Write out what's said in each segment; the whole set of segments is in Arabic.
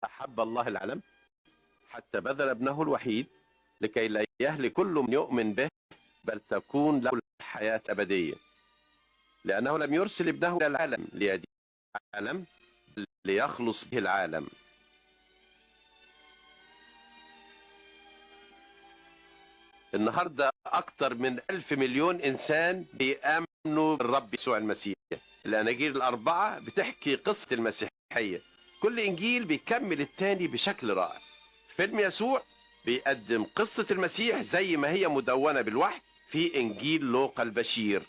أحب الله العالم حتى بذل ابنه الوحيد لكي لا يهلك كل من يؤمن به، بل تكون له الحياة أبدية. لأنه لم يرسل ابنه إلى العالم ليدين العالم، بل ليخلص به العالم. النهاردة أكثر من 1,000,000,000 إنسان بيآمنوا بالرب يسوع المسيح. الأناجيل الأربعة بتحكي قصة المسيحية، كل إنجيل بيكمل التاني بشكل رائع. فيلم يسوع بيقدم قصة المسيح زي ما هي مدونة بالوحي في إنجيل لوقا البشير.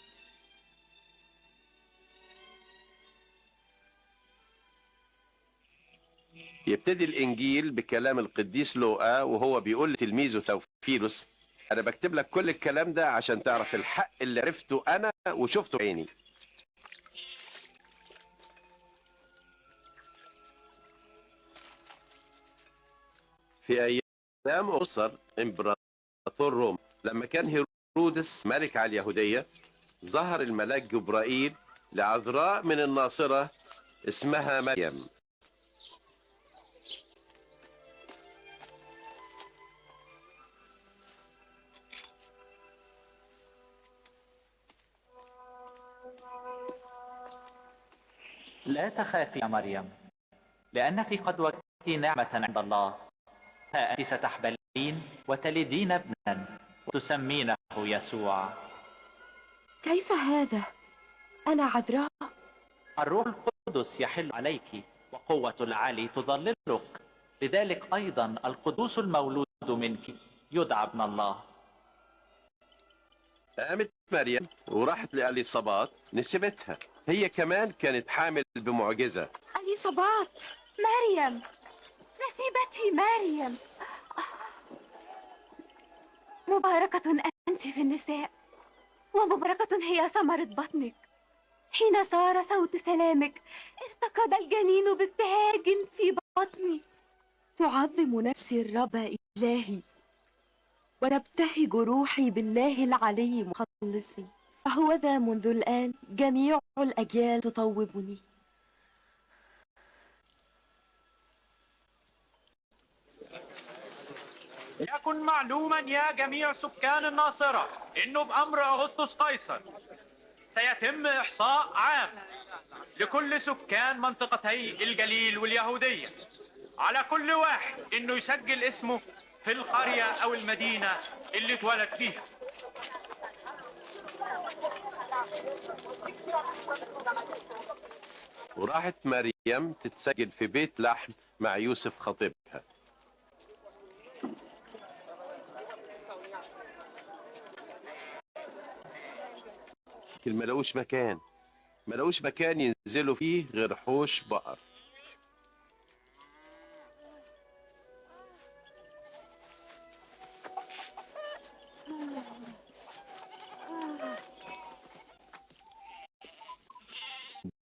يبتدي الإنجيل بكلام القديس لوقا وهو بيقول لتلميذه ثوفيلوس: أنا بكتب لك كل الكلام ده عشان تعرف الحق اللي عرفته أنا وشفته بعيني. في أيام أسر إمبراطور روما، لما كان هيرودس ملك على اليهودية، ظهر الملاك جبرائيل لعذراء من الناصرة اسمها مريم. لا تخافي يا مريم، لأنك قد وجدت نعمة عند الله. ها أنت ستحبلين وتلدين ابنا وتسمينه يسوع. كيف هذا؟ أنا عذراء. الروح القدس يحل عليك وقوة العلي تظللك، لذلك أيضا القدوس المولود منك يدعى ابن الله. قامت مريم وراحت لأليصابات نسبتها، هي كمان كانت حامل بمعجزة. أليصابات. مريم، نسيبتي مريم، مباركة أنت في النساء، ومباركة هي ثمرة بطنك. حين صار صوت سلامك ارتقد الجنين بابتهاج في بطني. تعظم نفسي الرب إلهي، وتبتهج روحي بالله العلي مخلصي. فهوذا منذ الآن جميع الأجيال تطوبني. يكن معلوما يا جميع سكان الناصرة إنه بأمر أغسطس قيصر سيتم إحصاء عام لكل سكان منطقتي الجليل واليهودية، على كل واحد إنه يسجل اسمه في القرية أو المدينة اللي اتولد فيها. وراحت مريم تتسجل في بيت لحم مع يوسف خطيبها. لكن ما لقوش مكان ينزلوا فيه غير حوش بقر.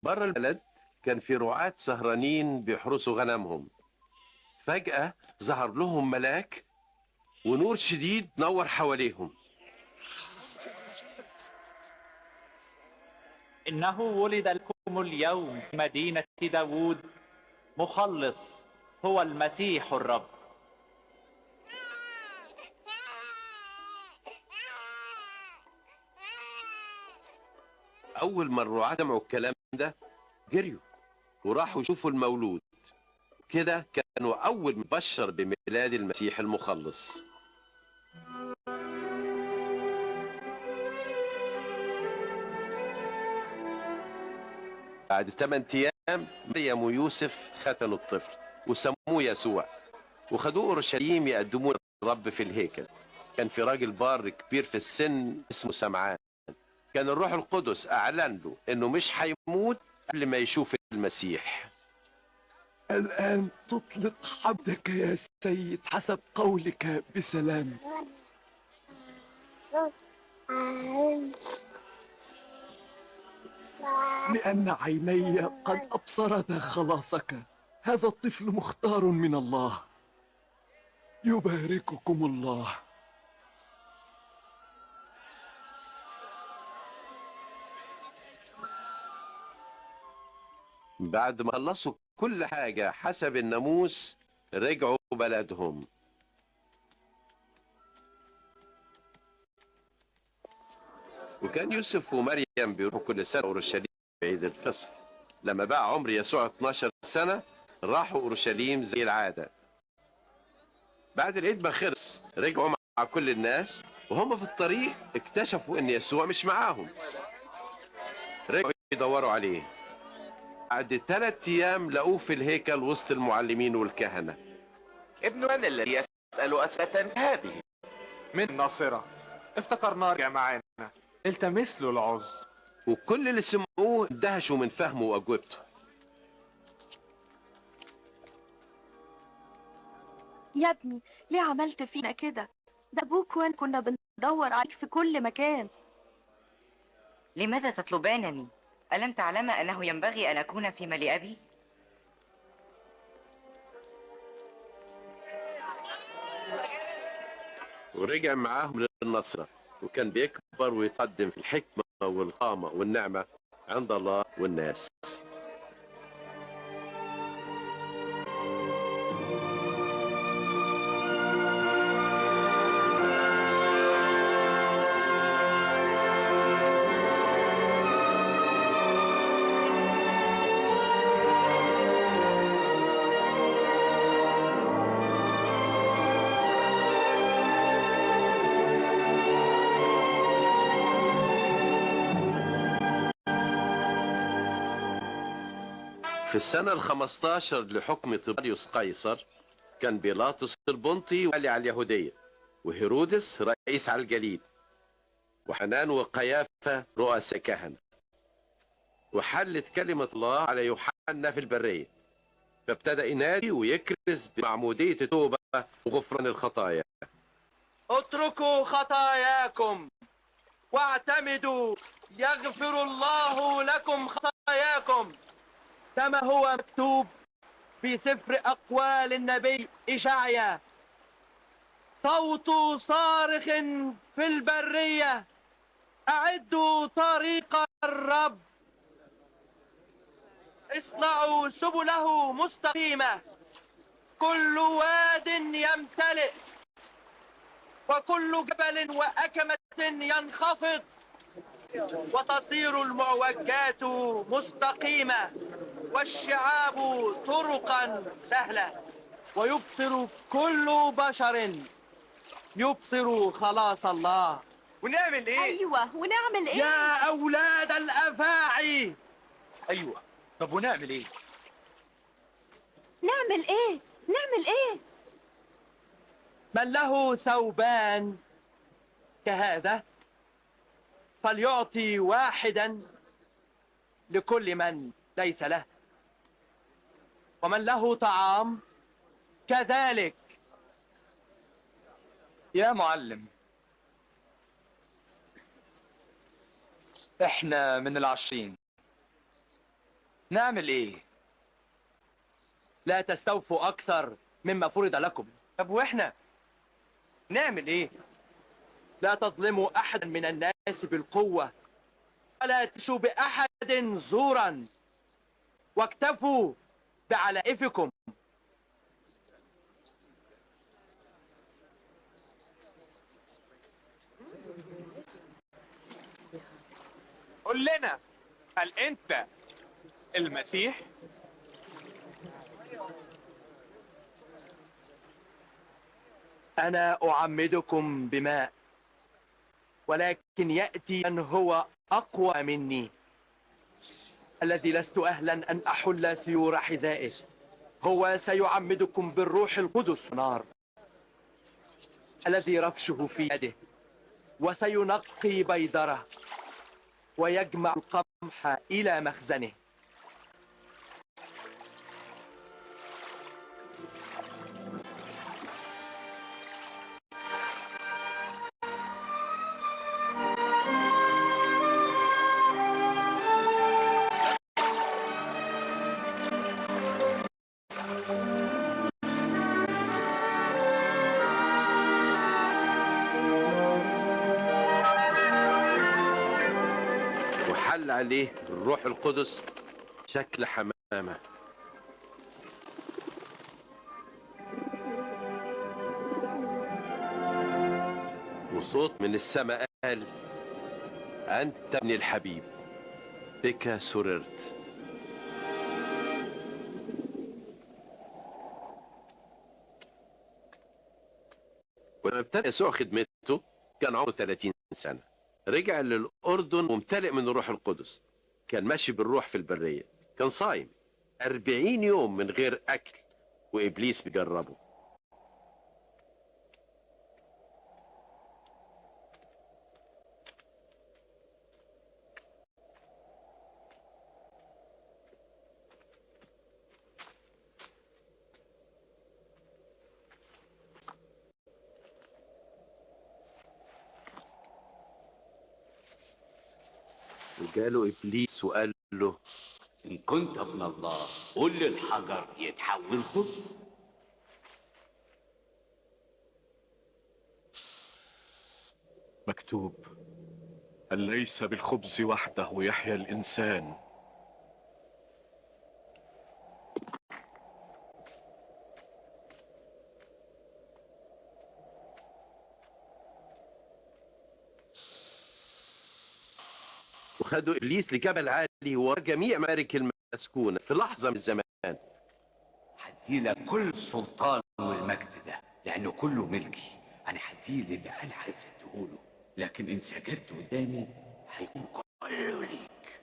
بره البلد كان في رعاة سهرانين بيحرسوا غنمهم. فجأة ظهر لهم ملاك ونور شديد نور حواليهم. إنه ولد لكم اليوم في مدينة داود مخلص، هو المسيح الرب. أول ما الرعاة سمعوا الكلام ده جريوا وراحوا يشوفوا المولود. كده كانوا أول مبشر بميلاد المسيح المخلص. بعد 8 أيام مريم ويوسف ختنوا الطفل وسموه يسوع، وخدوه أورشليم يقدموه للرب في الهيكل. كان في راجل بار كبير في السن اسمه سمعان، كان الروح القدس أعلن له إنه مش هيموت قبل ما يشوف المسيح. الآن تطلق عبدك يا سيد حسب قولك بسلام، لأن عيني قد أبصرتا خلاصك. هذا الطفل مختار من الله، يبارككم الله. بعد ما خلصوا كل حاجة حسب الناموس رجعوا بلدهم. وكان يوسف ومريم بيروحوا كل سنة أورشليم في عيد الفصح. لما بقى عمر يسوع 12 سنة راحوا أورشليم زي العادة. بعد العيد ما خلص رجعوا مع كل الناس، وهم في الطريق اكتشفوا ان يسوع مش معاهم. رجعوا يدوروا عليه. بعد 3 ايام لقوه في الهيكل وسط المعلمين والكهنة. ابن من الذي يسأل أسئلة هذه؟ من الناصرة. افتكرناه رجع معانا، التمس له العذر. وكل اللي سمعوه اندهشوا من فهمه واجوبته. يا ابني ليه عملت فينا كده؟ ده ابوك وانا كنا بندور عليك في كل مكان. لماذا تطلبانني؟ ألم تعلم أنه ينبغي أن أكون في مال أبي؟ ورجع معاهم للنصرة، وكان بيكبر ويتقدم في الحكمة والقامة والنعمة عند الله والناس. في السنة 15 لحكم طيبريوس قيصر كان بيلاطس البنطي والي على اليهودية، وهيرودس رئيس على الجليل، وحنان وقيافة رؤساء كهنة. وحلت كلمة الله على يوحنا في البرية، فابتدأ ينادي ويكرز بمعمودية التوبة وغفران الخطايا. اتركوا خطاياكم واعتمدوا يغفر الله لكم خطاياكم، كما هو مكتوب في سفر أقوال النبي إشعيا: صوت صارخ في البرية، أعدوا طريق الرب، اصنعوا سبله مستقيمة، كل واد يمتلئ وكل جبل وأكمة ينخفض، وتصير المعوجات مستقيمة والشعاب طرقا سهلة، ويبصر كل بشر يبصر خلاص الله. ونعمل ايه؟ ايوه ونعمل ايه؟ يا أولاد الأفاعي. ايوه، طب ونعمل ايه؟ نعمل ايه؟ نعمل ايه؟ من له ثوبان كهذا فليعطي واحدا لكل من ليس له، ومن له طعام كذلك. يا معلم، احنا من العشرين، نعمل ايه؟ لا تستوفوا أكثر مما فرض لكم. طب وإحنا نعمل إيه؟ لا تظلموا أحدا من الناس بالقوة، ولا تشوا بأحد زورا، واكتفوا بعلائفكم. قل لنا، هل انت المسيح؟ أنا أعمدكم بماء، ولكن يأتي من هو أقوى مني، الذي لست أهلا أن أحل سيور حذائه. هو سيعمدكم بالروح القدس نار، الذي رفشه في يده، وسينقي بيدره ويجمع القمح إلى مخزنه. وحل عليه الروح القدس شكل حمامة، صوت من السماء قال: أنت ابن الحبيب، بك سررت. ولما ابتدى يسوع خدمته كان عمره 30 سنة. رجع للأردن ممتلئ من الروح القدس. كان ماشي بالروح في البرية، كان صايم 40 يوم من غير أكل، وإبليس بيجربه. وجاله إبليس وقال له: إن كنت ابن الله قل للحجر يتحول خبز. مكتوب: ليس بالخبز وحده يحيا الإنسان. وخدوا إبليس لجبل عالي وجميع ممالك المسكونة في لحظة من الزمان. هديلك كل السلطان والمجد ده لأنه كله ملكي. أنا هديلي اللي أنا عايز أديهوله، لكن إن سجدت قدامي هيكون كله ليك.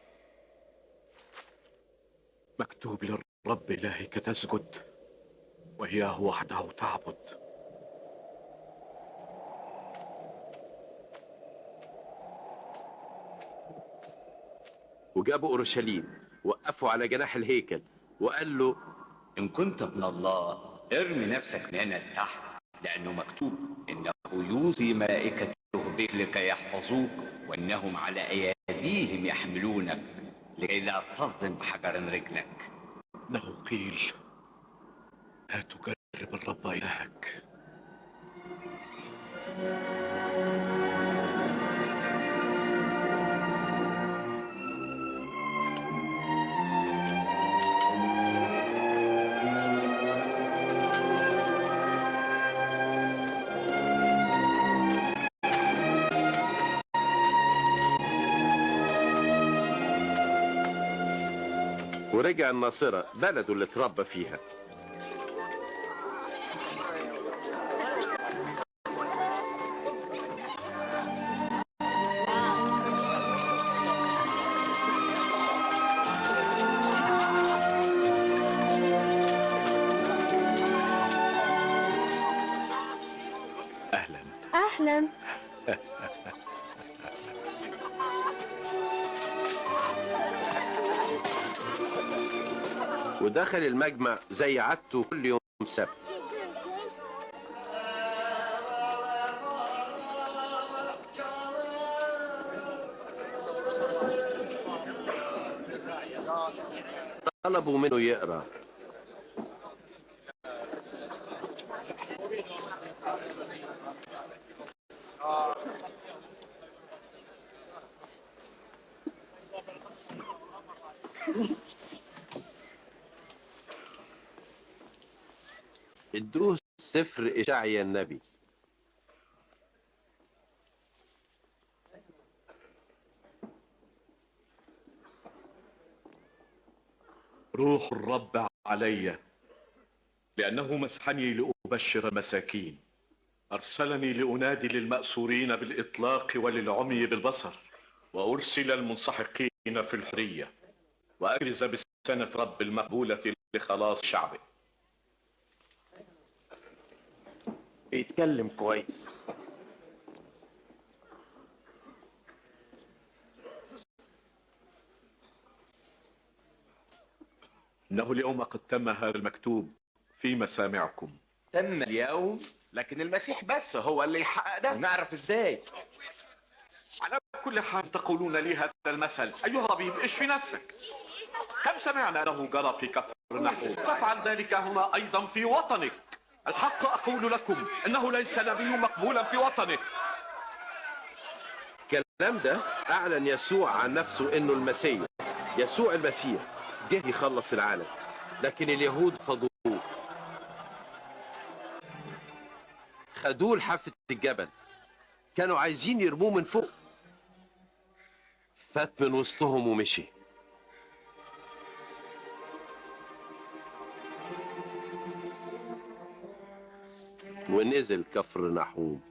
مكتوب: للرب إلهك تسجد وإياه وحده تعبد. وجابوا أورشليم، وقفوا على جناح الهيكل، وقال له: إن كنت ابن الله ارمي نفسك من هنا لتحت، لأنه مكتوب إنه يوصي ملائكته بك لكي يحفظوك، وإنهم على أيديهم يحملونك لكي لا تصدم بحجر رجلك. له قيل: لا تجرب الرب إلهك. ورجع الناصرة بلده اللي اتربى فيها. أهلا. أهلا. ودخل المجمع زي عادته كل يوم سبت. طلبوا منه يقرأ. ادوه سفر إشعيا النبي. روح الرب علي، لأنه مسحني لأبشر المساكين، أرسلني لأنادي للمأسورين بالإطلاق وللعمي بالبصر، وأرسل المنسحقين في الحرية، وأجرز بسنة رب المقبولة لخلاص شعبه. بيتكلم كويس. إنه اليوم قد تم هذا المكتوب في مسامعكم. تم اليوم، لكن المسيح بس هو اللي يحقق ده. نعرف ازاي؟ على كل حال تقولون لي هذا المثل: أيها الطبيب اشفي نفسك. كم سمعنا أنه جرى في كفرنحوم، فافعل ذلك هنا أيضا في وطنك. الحق أقول لكم إنه ليس نبي مقبولا في وطنه. الكلام ده أعلن يسوع عن نفسه إنه المسيح. يسوع المسيح جه يخلص العالم، لكن اليهود فضوه، خدوه لحافة الجبل. كانوا عايزين يرموه من فوق. فات من وسطهم ومشي. ونزل كفر نحوم.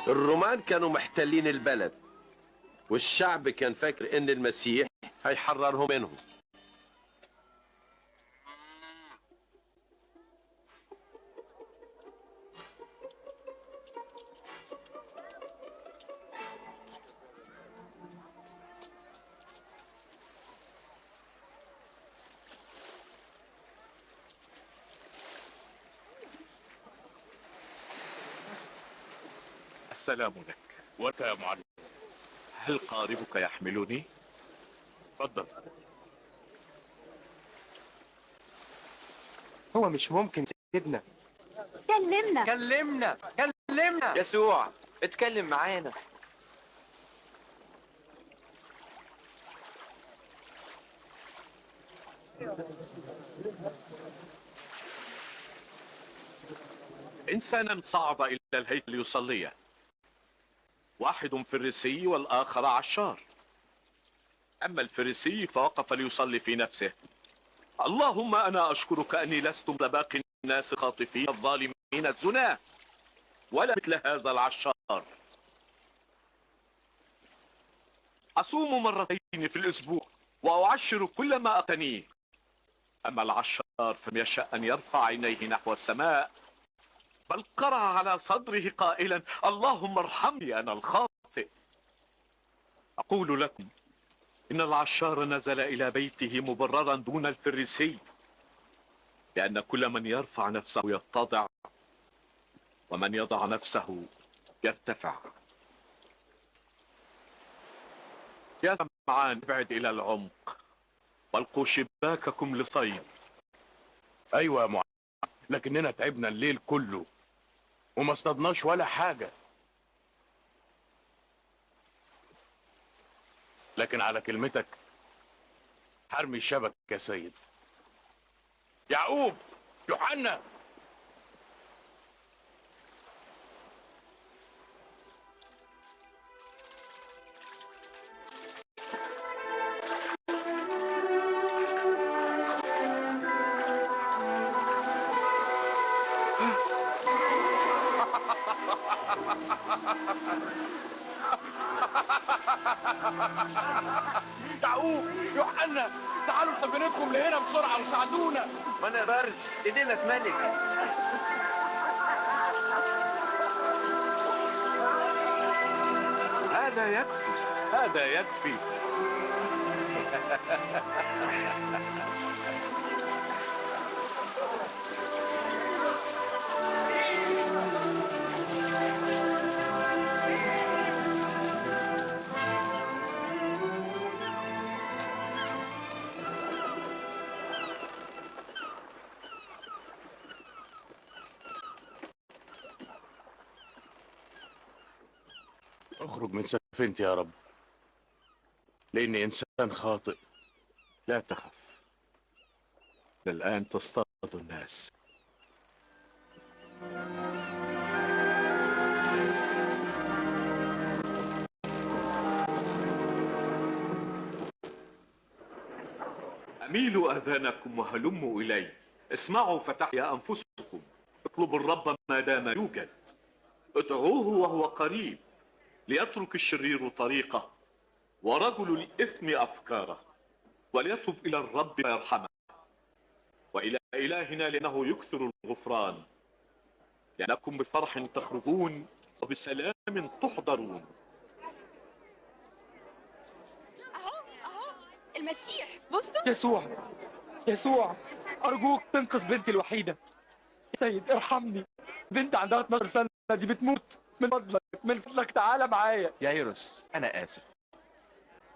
الرومان كانوا محتلين البلد، والشعب كان فاكر ان المسيح هيحررهم منهم. السلام لك. وانت يا معلم؟ هل قاربك يحملني؟ اتفضل. هو مش ممكن سيدنا. كلمنا. يسوع اتكلم معانا. إنسانا صعد إلى الهيكل ليصلي، واحد فريسي والآخر عشار. أما الفريسي فوقف ليصلي في نفسه: اللهم أنا أشكرك أني لست مثل باقي الناس الخاطفين الظالمين الزناة، ولا مثل هذا العشار. أصوم مرتين في الأسبوع وأعشر كل ما أقتنيه. أما العشار فلم يشأ أن يرفع عينيه نحو السماء، بل قرع على صدره قائلا: اللهم ارحمني أنا الخاطئ. أقول لكم إن العشار نزل إلى بيته مبررا دون الفريسي، لأن كل من يرفع نفسه يتضع، ومن يضع نفسه يرتفع. يا سمعان، ابعد إلى العمق والقوا شباككم لصيد. ايوه يا معلم، لكننا تعبنا الليل كله وما اصطدناش ولا حاجه. لكن على كلمتك حرمي الشبك يا سيد. يعقوب، يوحنا، يعقوب، يوحنا، تعالوا سفينتكم لهنا بسرعه وساعدونا. ما نقدرش، ايدينا اتملت. هذا يكفي، هذا يكفي. اخرج من سفينتي يا رب، لاني انسان خاطئ. لا تخف، الآن تصطاد الناس. أميلوا آذانكم وهلموا إلي، اسمعوا فتحيا أنفسكم، اطلبوا الرب ما دام يوجد، ادعوه وهو قريب، ليترك الشرير طريقه ورجل الإثم أفكاره، وليتوب إلى الرب فيرحمه، وإلى إلهنا لأنه يكثر الغفران، لأنكم بفرح تخرجون وبسلام تحضرون. اهو المسيح، بصوا. يسوع ارجوك تنقذ بنتي الوحيده. سيد ارحمني، بنتي عندها 12 سنه، دي بتموت. من فضلك تعالى معايا. يايروس، أنا آسف.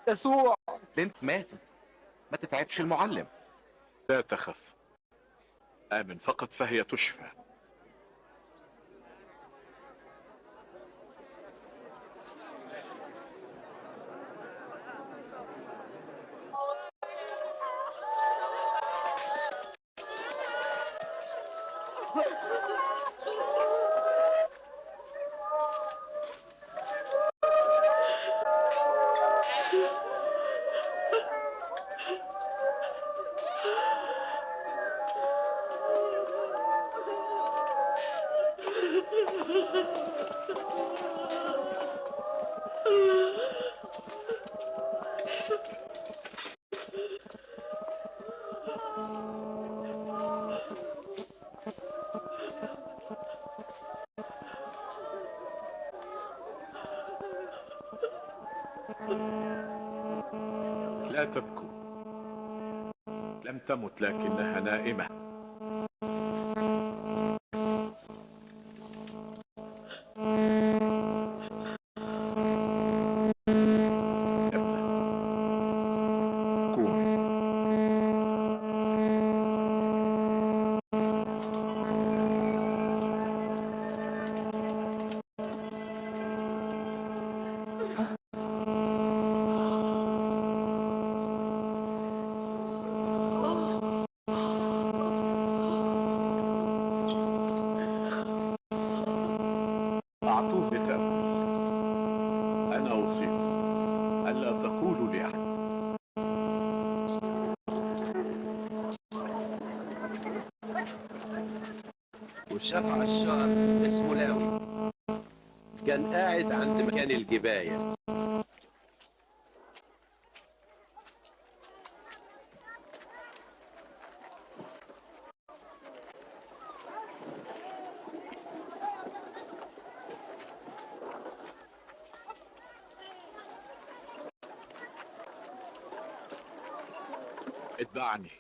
يسوع، بنت ماتت، ما تتعبش المعلم. لا تخف، آمن فقط فهي تشفى. لا تبكوا، لم تمت لكنها نائمة. أعطوه لتأكل. أنا أوصيكم ألا تقولوا لأحد. وشاف عشار اسمه لاوي كان قاعد عند مكان الجباية. اتبعني.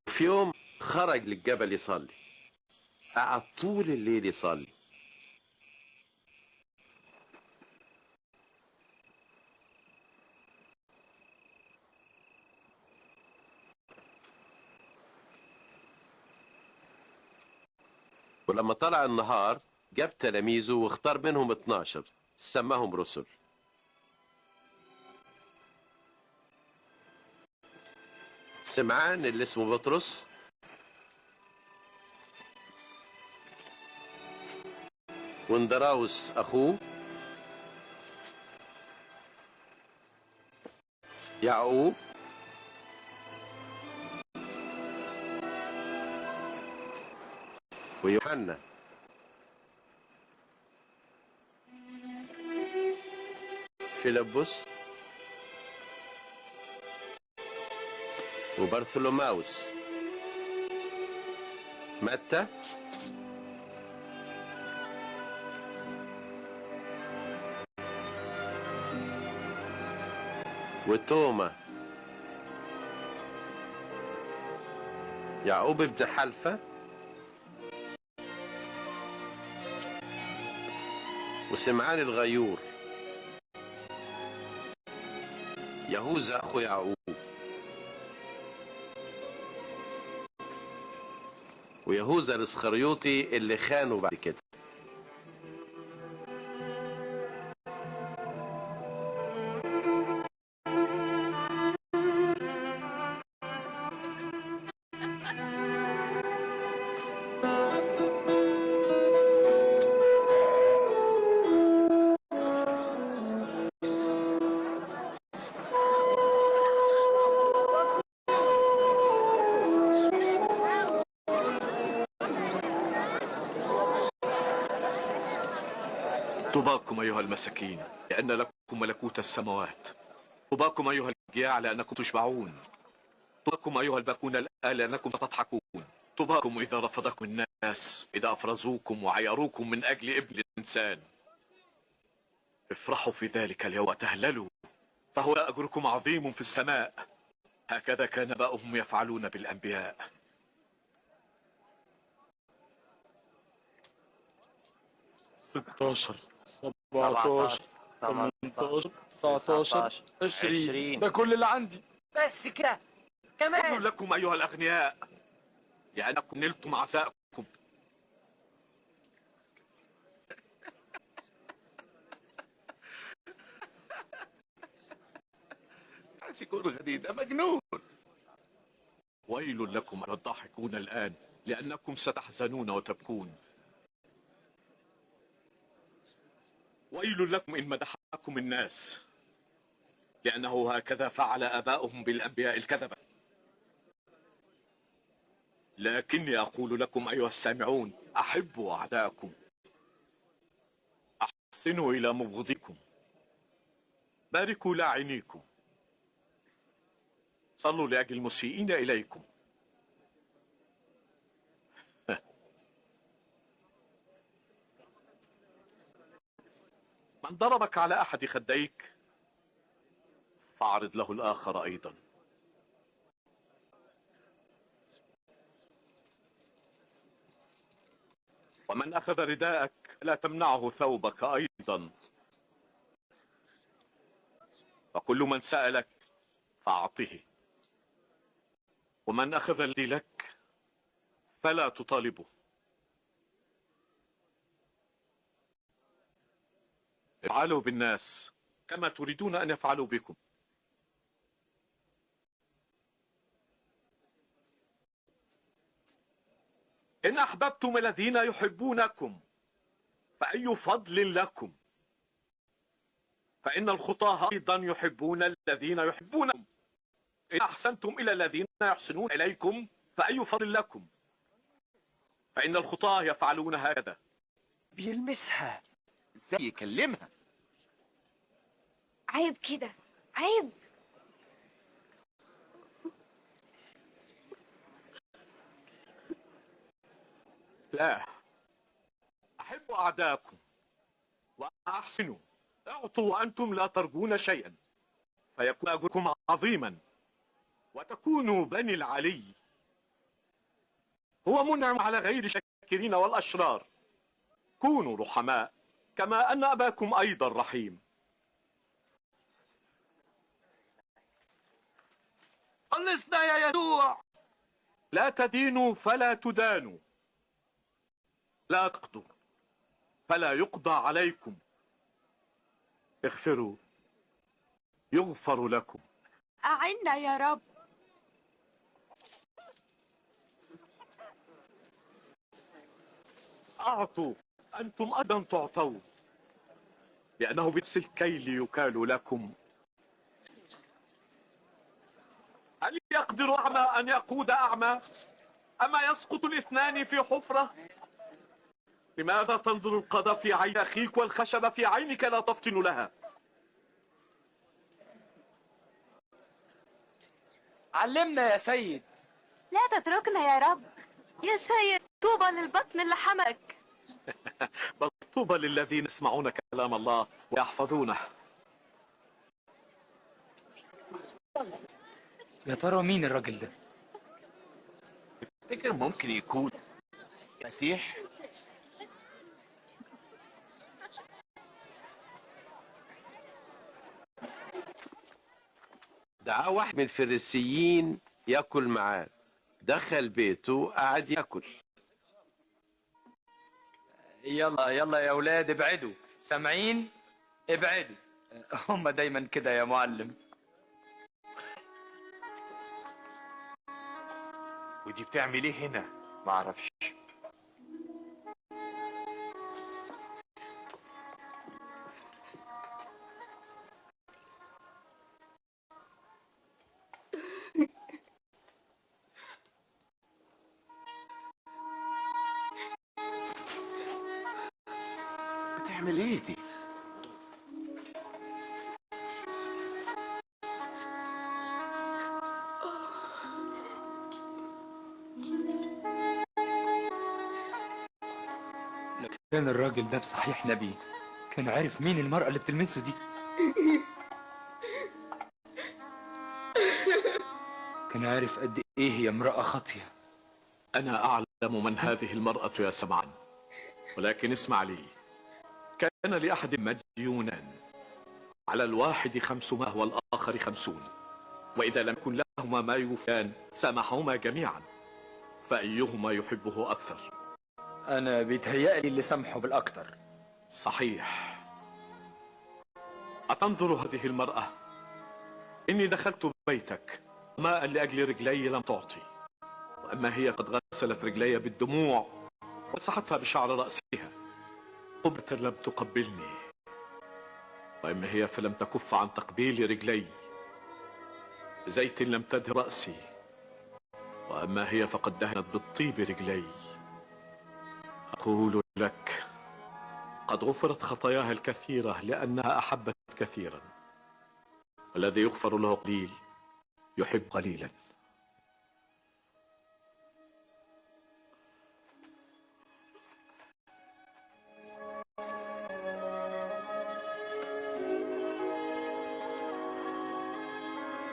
وفي يوم خرج للجبل يصلي، قعد طول الليل يصلي. ولما طلع النهار جاب تلاميذه واختار منهم 12 سماهم رسل. سمعان اللي اسمه بطرس، واندراوس اخوه، يعقوب، ويوحنا، فيلبس، وبرثولوماوس، متى، وتوما، يعقوب ابن حلفة، وسمعان الغيور، يهوذا اخو يعقوب، ويهوذا الاسخريوطي اللي خانه بعد كده. طوباكم أيها المساكين لأن لكم ملكوت السماوات. طوباكم أيها الجياع لأنكم تشبعون. طوباكم أيها الباكون الآن لأنكم تضحكون. طوباكم إذا رفضكم الناس، إذا أفرزوكم وعيروكم من أجل ابن الإنسان. افرحوا في ذلك اليوم وتهللوا، فهو أجركم عظيم في السماء، هكذا كان آباؤهم يفعلون بالأنبياء. 16 17 18 19 20 ده كل اللي عندي. بس كده ويل كمان. لكم أيها الأغنياء لأنكم نلتم عزاءكم. عايز يكون غني، ده مجنون. ويل لكم أيها الضاحكون الآن لأنكم ستحزنون وتبكون. ويل لكم إن مدحكم الناس لأنه هكذا فعل آباؤهم بالأنبياء الكذبة. لكني أقول لكم أيها السامعون، أحبوا أعداءكم، أحسنوا إلى مبغضيكم، باركوا لاعنيكم، صلوا لأجل المسيئين إليكم. من ضربك على أحد خديك فاعرض له الآخر أيضا. ومن أخذ رداءك لا تمنعه ثوبك أيضا. وكل من سألك فأعطه، ومن أخذ الذي لك فلا تطالبه. افعلوا بالناس كما تريدون أن يفعلوا بكم. إن أحببتم الذين يحبونكم فأي فضل لكم، فإن الخطاة أيضا يحبون الذين يحبونهم. إن أحسنتم إلى الذين يحسنون إليكم فأي فضل لكم، فإن الخطاة يفعلون هكذا. بيلمسها ازاي يكلمها؟ عيب كده، عيب. لا، أحبوا أعداءكم وأحسنوا، اعطوا وأنتم لا ترجون شيئا، فيكون أجركم عظيما وتكونوا بني العلي. هو منعم على غير الشاكرين والأشرار. كونوا رحماء كما أن أباكم أيضا رحيم. خلصنا يا يسوع. لا تدينوا فلا تدانوا، لا تقضوا فلا يقضى عليكم، اغفروا يغفر لكم. أعنا يا رب. أعطوا أنتم أيضا تعطوا، لأنه بنفس الكيل يكال لكم. هل يقدر أعمى أن يقود أعمى؟ أما يسقط الاثنان في حفرة؟ لماذا تنظر القذى في عين أخيك والخشب في عينك لا تفطن لها؟ علمنا يا سيد. لا تتركنا يا رب. يا سيد، طوبى للبطن اللي حملك. بل طوبى للذين يسمعون كلام الله ويحفظونه. يا ترى مين الراجل ده؟ تفتكر ممكن يكون مسيح؟ دعا واحد من الفريسيين ياكل معاه، دخل بيته قعد ياكل. يلا يلا يا اولاد ابعدوا، سامعين؟ ابعدوا. هم دايما كده يا معلم. ودي بتعمل ايه هنا؟ معرفش. بتعمل ايه دي؟ كان الراجل ده بصحيح نبي، كان عارف مين المرأة اللي بتلمسه دي. كان عارف قد ايه هي امرأة خاطية. أنا أعلم من هذه المرأة يا سمعان، ولكن اسمع لي. كان لأحد مديونان، على الواحد 500 والآخر 50، وإذا لم يكن لهما ما يوفيان سامحهما جميعا، فأيهما يحبه أكثر؟ أنا بيتهيألي اللي سامحه بالأكثر. صحيح. أتنظر هذه المرأة؟ إني دخلت بيتك ماء لأجل رجلي لم تعطي، وأما هي قد غسلت رجلي بالدموع ومسحتها بشعر رأسها. قبلة لم تقبلني، وأما هي فلم تكف عن تقبيل رجلي. بزيت لم تدهن رأسي، وأما هي فقد دهنت بالطيب رجلي. أقول لك قد غفرت خطاياها الكثيرة لأنها أحبت كثيرا، والذي يغفر له قليل يحب قليلا.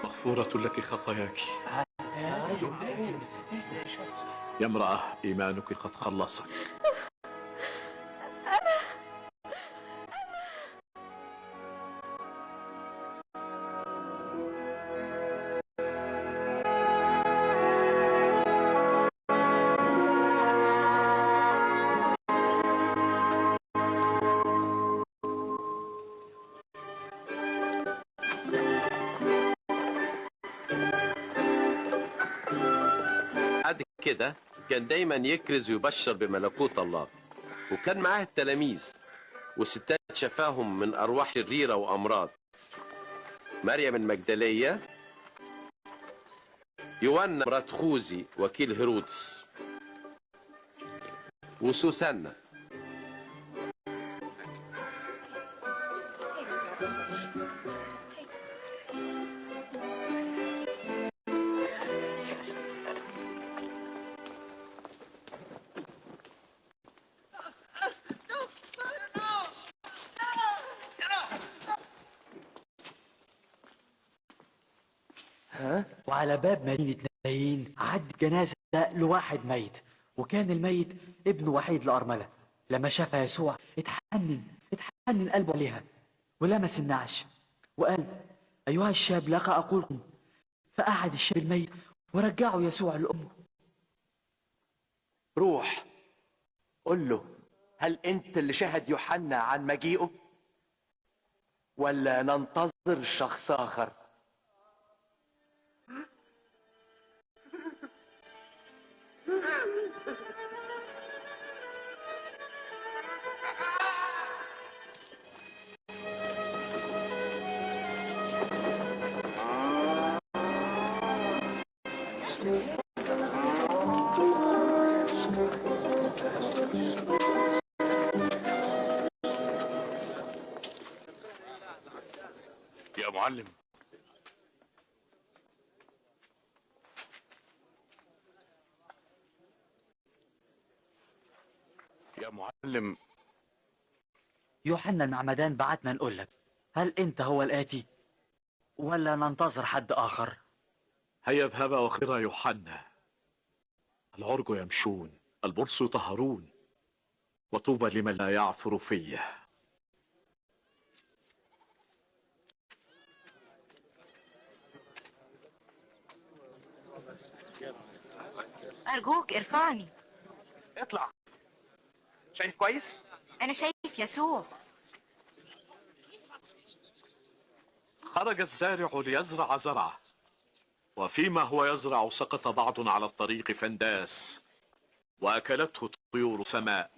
مغفورة لك خطاياك يا امرأة، إيمانك قد خلصك. بعد كده كان دايما يكرز ويبشر بملكوت الله، وكان معاه التلاميذ وستات شفاهم من أرواح شريرة وأمراض: مريم المجدلية، يونا مرات خوذي وكيل هيرودس، وسوسنة. وعلى باب مدينة نايين عد جنازة لواحد ميت، وكان الميت ابنه وحيد لأرملة. لما شافها يسوع اتحنن قلبه عليها ولمس النعش وقال: أيها الشاب لك أقولكم. فقعد الشاب الميت ورجعه يسوع لأمه. روح قل له: هل أنت اللي شهد يوحنا عن مجيئه، ولا ننتظر شخص آخر؟ يا معلم، يا معلم، يوحنا المعمدان بعتنا نقول لك: هل أنت هو الآتي ولا ننتظر حد آخر؟ هيا اذهبا واخبرا يوحنا: العرج يمشون، البرص يطهرون، وطوبى لمن لا يعثر فيه. أرجوك ارفعني. اطلع. شايف كويس؟ أنا شايف يسوع. خرج الزارع ليزرع زرعه، وفيما هو يزرع سقط بعض على الطريق فانداس، وأكلته طيور السماء.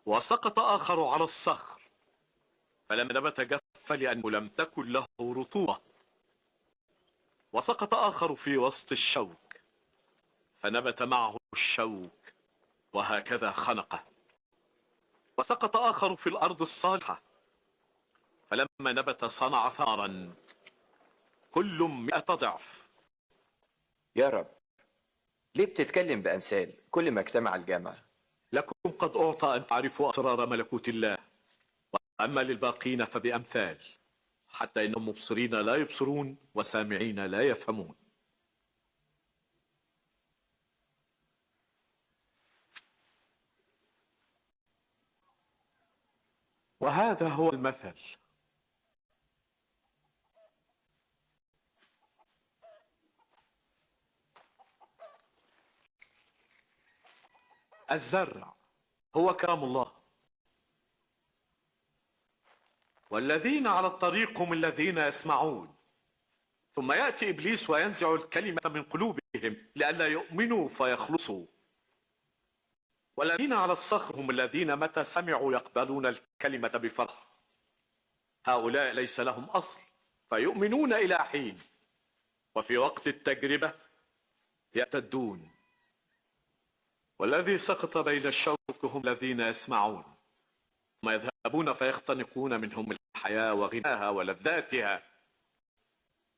وسقط آخر على الصخر، فلم نبت جف لأنه لم تكن له رطوبة. وسقط آخر في وسط الشوك، فنبت معه الشوك، وهكذا خنقه. وسقط آخر في الأرض الصالحة، فلما نبت صنع ثمرا، كل 100 ضعف. يا رب، ليه بتتكلم بأمثال كل ما اجتمع الجامعة؟ لكم قد أعطى أن تعرفوا أسرار ملكوت الله، وأما للباقين فبأمثال، حتى إنهم مبصرين لا يبصرون وسامعين لا يفهمون. وهذا هو المثل: الزرع هو كلام الله، والذين على الطريق هم الذين يسمعون، ثم يأتي إبليس وينزع الكلمة من قلوبهم لئلا يؤمنوا فيخلصوا. والذين على الصخر هم الذين متى سمعوا يقبلون الكلمة بفرح، هؤلاء ليس لهم أصل فيؤمنون إلى حين، وفي وقت التجربة يرتدون. والذي سقط بين الشوك هم الذين يسمعون، ثم يذهبون فيختنقون منهم الحياة وغناها ولذاتها،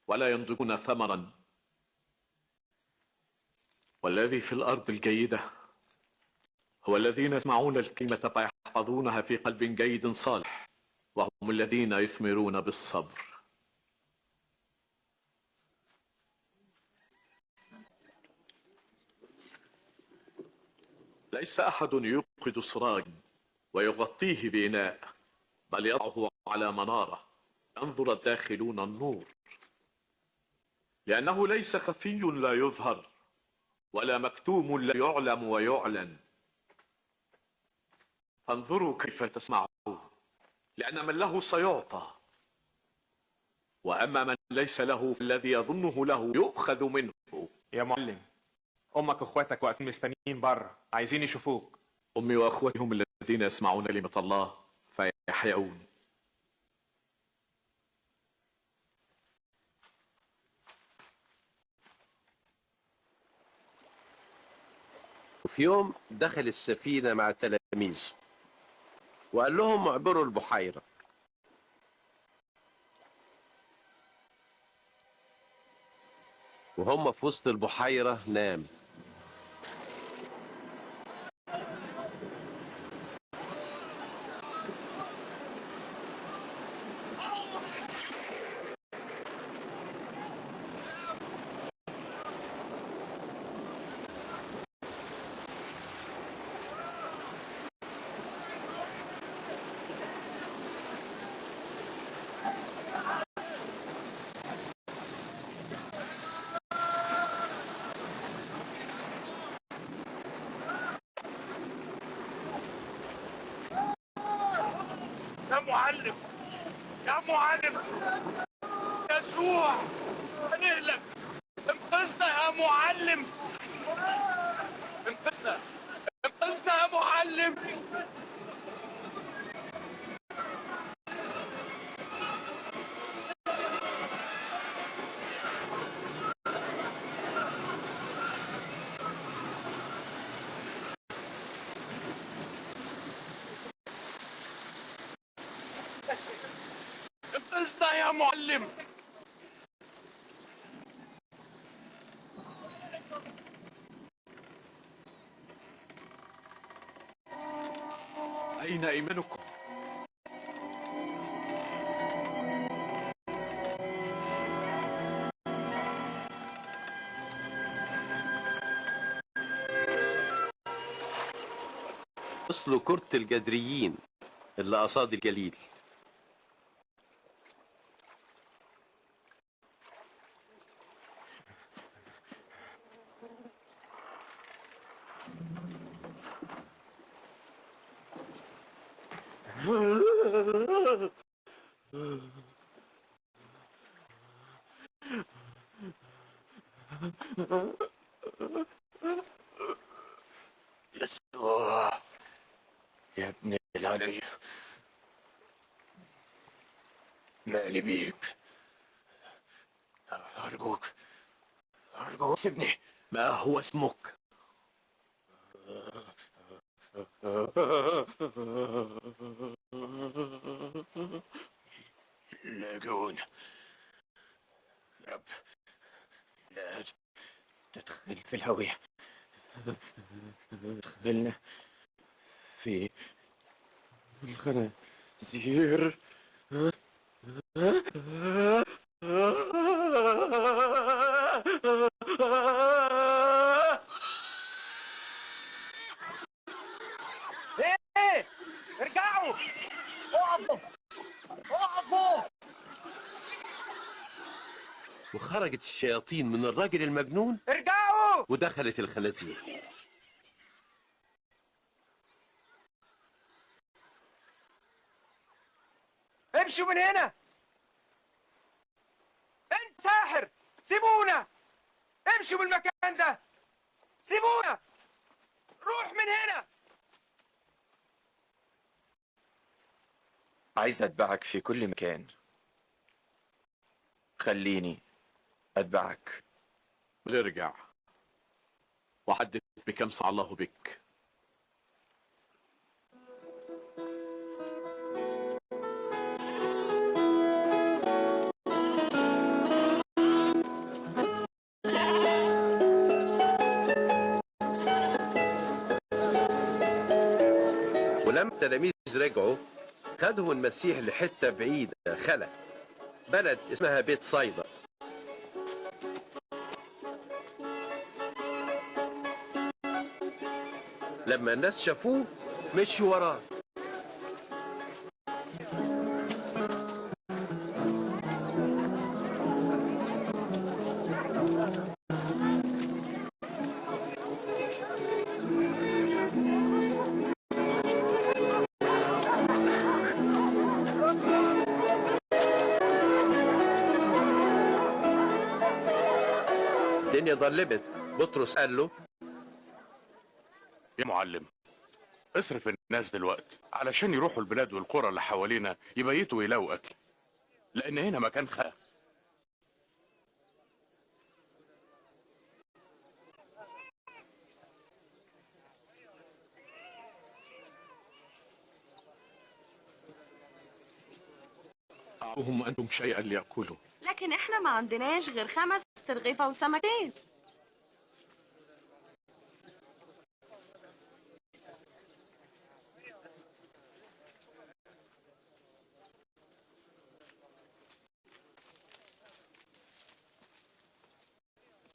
ولا ينضجون ثمرا. والذي في الأرض الجيدة هو الذين يسمعون الكلمة فيحفظونها في قلب جيد صالح، وهم الذين يثمرون بالصبر. ليس أحد يوقد سراج ويغطيه بإناء، بل يضعه على منارة ينظر الداخلون النور، لأنه ليس خفي لا يظهر ولا مكتوم لا يعلم ويعلن. فانظروا كيف تسمعون، لأن من له سيعطى، وأما من ليس له فالذي يظنه له يؤخذ منه. يا معلم، أمك وأخواتك واقفين مستنيين بره، عايزين يشوفوك. أمي وأخوتي هم الذين يسمعون كلمة الله فيحيون. وفي يوم دخل السفينة مع تلاميذه وقال لهم اعبروا البحيرة. وهم في وسط البحيرة نام. يا معلم، يا معلم، يسوع هنهلك، انقذنا يا معلم، انقذنا، انقذنا يا معلم. انقذنا يا معلم. أين إيمانكم؟ وصلوا كرة الجدريين اللي قصاد الجليل. يسوع يا ابن العلي، مالي بيك؟ أرجوك، أرجوك سيبني. ما هو اسمك؟ لاجون. رب، لا تدخل في الهوية، ادخلنا في الخنازير. ايه، ارجعوا، اقفوا اقفوا. وخرجت الشياطين من الراجل المجنون ارجعوا ودخلت الخنازير. امشوا من هنا، انت ساحر، سيبونا، امشوا من المكان ده، سيبونا، روح من هنا. عايز أتبعك في كل مكان، خليني أتبعك. ارجع وحدث بكم سعى الله بك. ولما التلاميذ رجعوا خدهم المسيح لحتة بعيدة خلا، بلد اسمها بيت صيدا. لما الناس شافوه مشوا وراه. الدنيا ظلمت. بطرس قال له: يا معلم، اصرف الناس دلوقتي علشان يروحوا البلاد والقرى اللي حوالينا يبيتوا ويلاقوا اكل، لان هنا مكان خلا. أعطوهم أنتم شيئا ليأكلوا. لكن احنا ما عندناش غير 5 ترغيفة وسمكتين.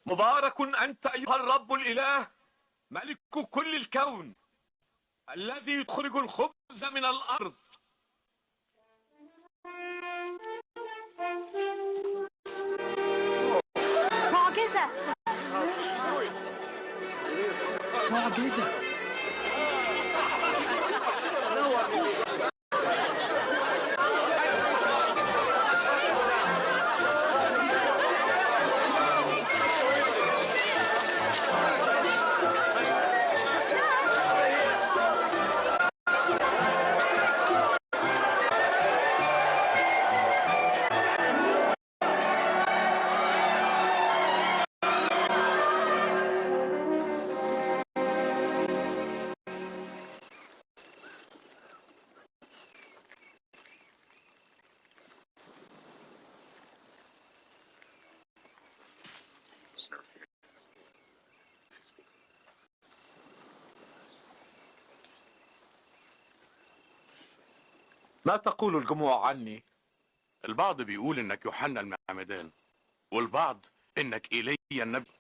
مبارك أنت أيها الرب الإله ملك كل الكون، الذي يخرج الخبز من الأرض. معجزة معجزة. ما تقول الجموع عني؟ البعض بيقول انك يوحنا المعمدان، والبعض انك ايليا النبي،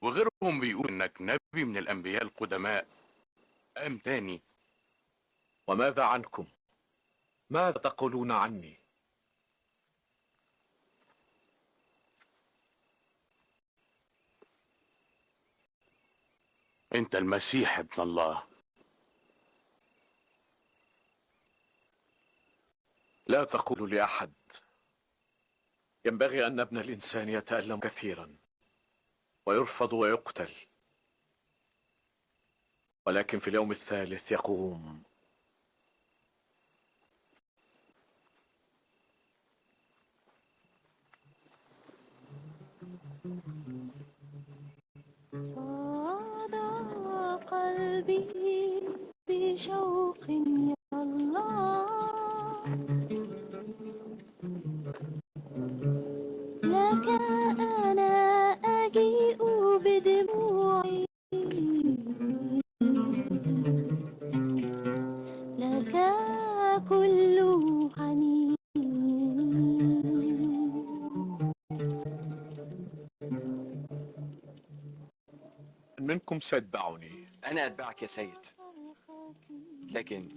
وغيرهم بيقول انك نبي من الانبياء القدماء قام تاني. وماذا عنكم؟ ماذا تقولون عني؟ انت المسيح ابن الله. لا تقولوا لأحد. ينبغي أن ابن الإنسان يتألم كثيرا ويرفض ويقتل، ولكن في اليوم الثالث يقوم. فاض قلبي بشوق يا الله، لك أنا أجيء بدموعي كلكم سيتبعني. أنا أتبعك يا سيد، لكن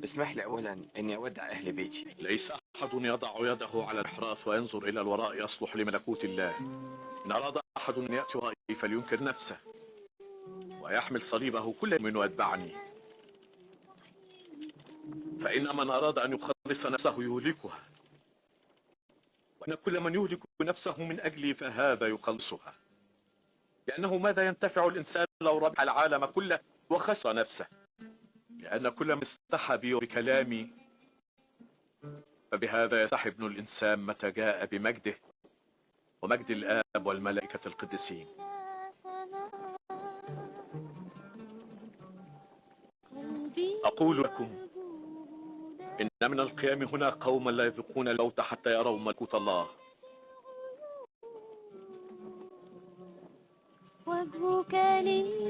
اسمح لي أولا أني أودع أهل بيتي. ليس أحد يضع يده على الإحراث وينظر إلى الوراء يصلح لملكوت الله. إن أراد أحد أن يأتي ورائي فلينكر نفسه ويحمل صليبه كل من يتبعني. فإن من أراد أن يخلص نفسه يهلكها، وأن كل من يهلك نفسه من أجلي فهذا يخلصها. لأنه ماذا ينتفع الإنسان لو ربح العالم كله وخسر نفسه؟ لأن كل من استحى بي وبكلامي فبهذا يستحي ابن الإنسان متى جاء بمجده ومجد الآب والملائكة القديسين. أقول لكم إن من القيام هنا قوما لا يذوقون الموت حتى يروا ملكوت الله. وجهك لي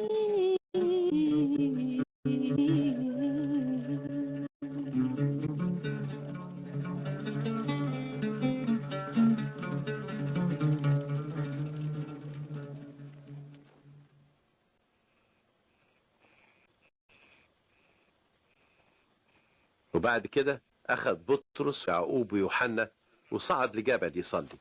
وبعد كده أخذ بطرس ويعقوب ويوحنا وصعد لجبل يصلي.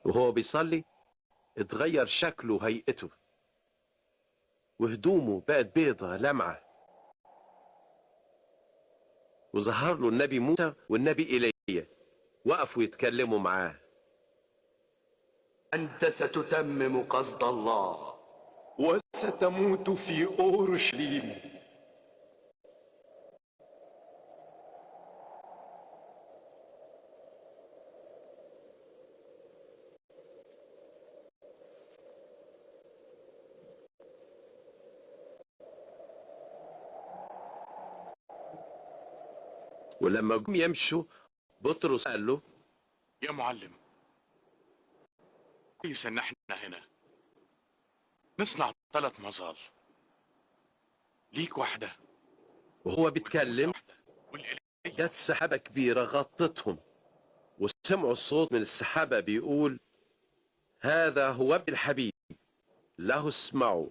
وهو بيصلي اتغير شكله وهيئته، وهدومه بقت بيضة لمعة، وظهر له النبي موسى والنبي إيليا وقفوا يتكلموا معاه. أنت ستتمم قصد الله وستموت في أورشليم. ولما جم يمشوا بطرس قال له: يا معلم، كويس ان احنا هنا. نصنع 3 مظال، ليك واحدة. وهو بيتكلم جت سحابة كبيرة غطتهم، وسمعوا الصوت من السحابة بيقول: هذا هو ابن الحبيب له اسمعوا.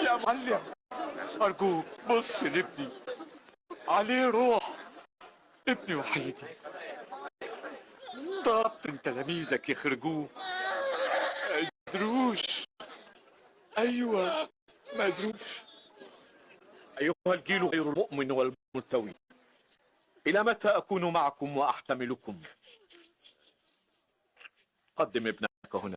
يا معلم أرجوك بص لابني، عليه روح، ابني وحيدي. طلبت من تلاميذك يخرجوه، ما قدروش. أيوة ما قدروش. أيها الجيل غير المؤمن والملتوي، إلى متى أكون معكم وأحتملكم؟ قدم ابنك هنا.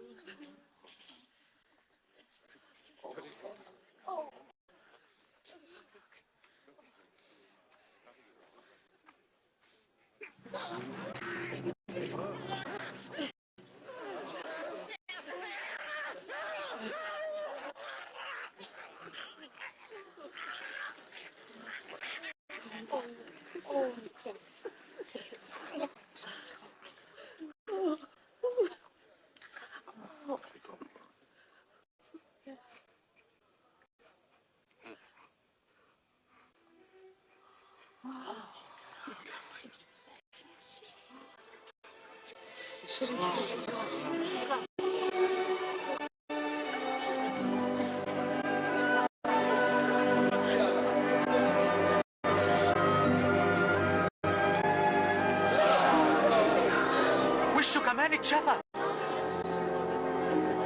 وشه كمان اتشفى.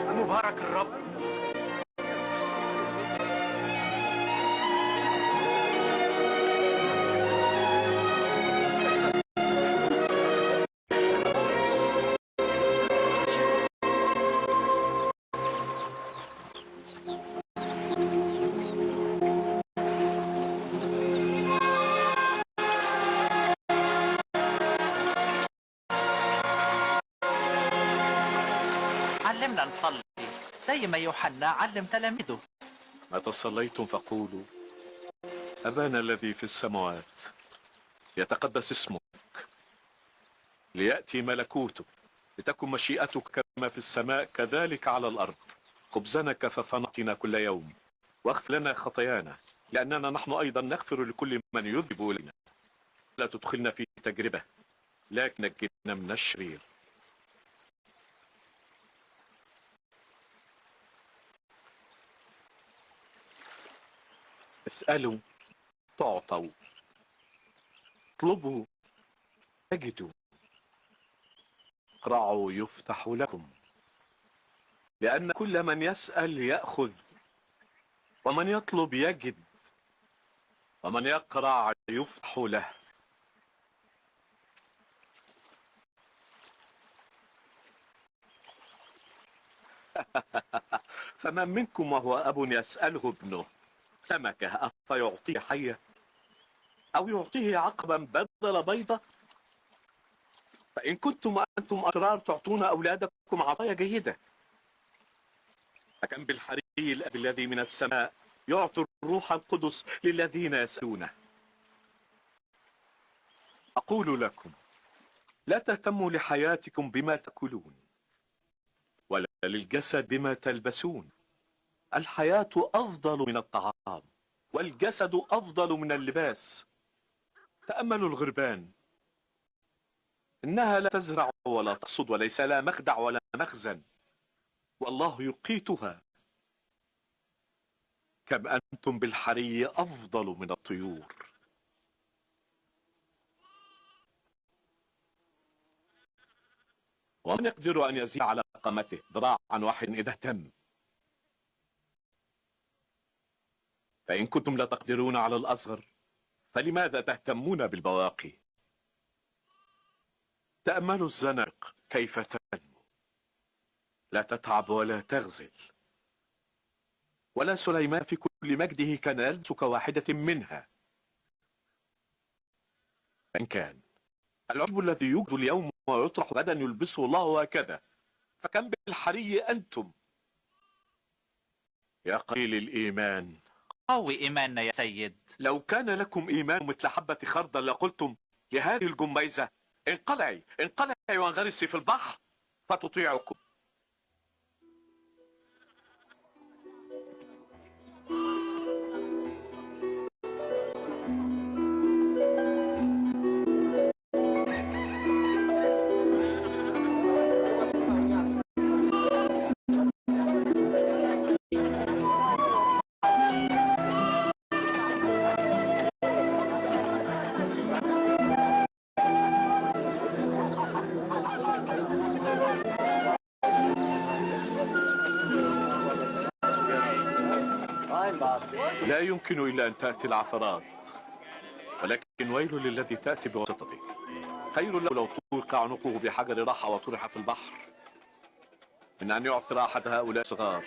مبارك الرب. علمنا نصلي زي ما يوحنا علم تلاميذه. متى صليتم فقولوا: أبانا الذي في السماوات، يتقدس اسمك، ليأتي ملكوتك، لتكن مشيئتك كما في السماء كذلك على الأرض. خبزنا كفافنا أعطنا كل يوم، واغفر لنا خطايانا لأننا نحن أيضا نغفر لكل من يذنب إلينا، لا تدخلنا في تجربة لكن نجنا من الشرير. اسألوا تعطوا، اطلبوا تجدوا، اقرعوا يفتح لكم، لأن كل من يسأل يأخذ، ومن يطلب يجد، ومن يقرع يفتح له. فمن منكم وهو أب يسأله ابنه سمكة أفيعطيه حية، أو يعطيه عقبا بدل بيضة؟ فإن كنتم أنتم أشرار تعطون أولادكم عطايا جيدة، فكم بالحري الأب الذي من السماء يعطي الروح القدس للذين يسألونه. أقول لكم: لا تهتموا لحياتكم بما تأكلون، ولا للجسد بما تلبسون. الحياة أفضل من الطعام، والجسد أفضل من اللباس. تأملوا الغربان، إنها لا تزرع ولا تحصد، وليس لها مخدع ولا مخزن، والله يقيتها. كم أنتم بالحري أفضل من الطيور. ومن يقدر أن يزيد على قامته ذراعا واحد إذا اهتم؟ فإن كنتم لا تقدرون على الأصغر فلماذا تهتمون بالبواقي؟ تأملوا الزنق كيف تنمو، لا تتعب ولا تغزل. ولا سليمان في كل مجده كان يلبس كواحدة منها. إن كان العشب الذي يوجد اليوم ويطرح غدا يلبسه الله هكذا، فكم بالحري أنتم يا قليل الإيمان. قوي إيماننا يا سيد. لو كان لكم إيمان مثل حبة خردل لقلتم لهذه الجميزة: انقلعي انقلعي وانغرسي في البحر، فتطيعكم. لا يمكن إلا أن تأتي العثرات، ولكن ويل للذي تأتي بواسطته. خير له لو طوق عنقه بحجر رحى وطرح في البحر من أن يعثر أحد هؤلاء الصغار.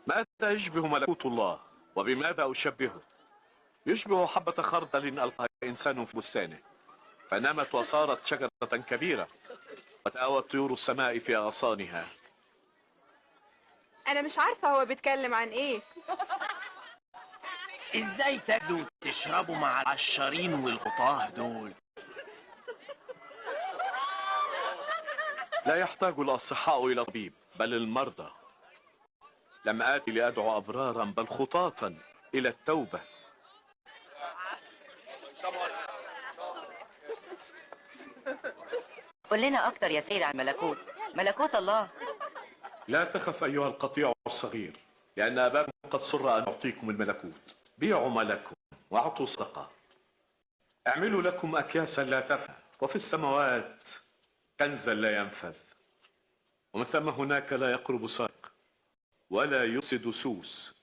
ماذا يشبه ملكوت الله، وبماذا أشبهه؟ يشبه حبة خردل ألقاها إنسان في بستانه، فنامت وصارت شجرة كبيرة، وتآوت طيور السماء في أغصانها. أنا مش عارفة هو بيتكلم عن إيه. ازاي تاكلوا وتشربوا مع العشارين والخطاه دول؟ لا يحتاج الأصحاء إلى طبيب، بل المرضى. لم آتي لأدعو أبرارا بل خطاة إلى التوبة. قل لنا أكتر يا سيد عن ملكوت الله. لا تخف أيها القطيع الصغير، لأن أباكم قد سر أن يعطيكم الملكوت. بيعوا مالكم واعطوا صدقة، اعملوا لكم أكياسا لا تفنى، وفي السماوات كنزا لا ينفذ، ومن ثم هناك لا يقرب سارق ولا يفسد سوس.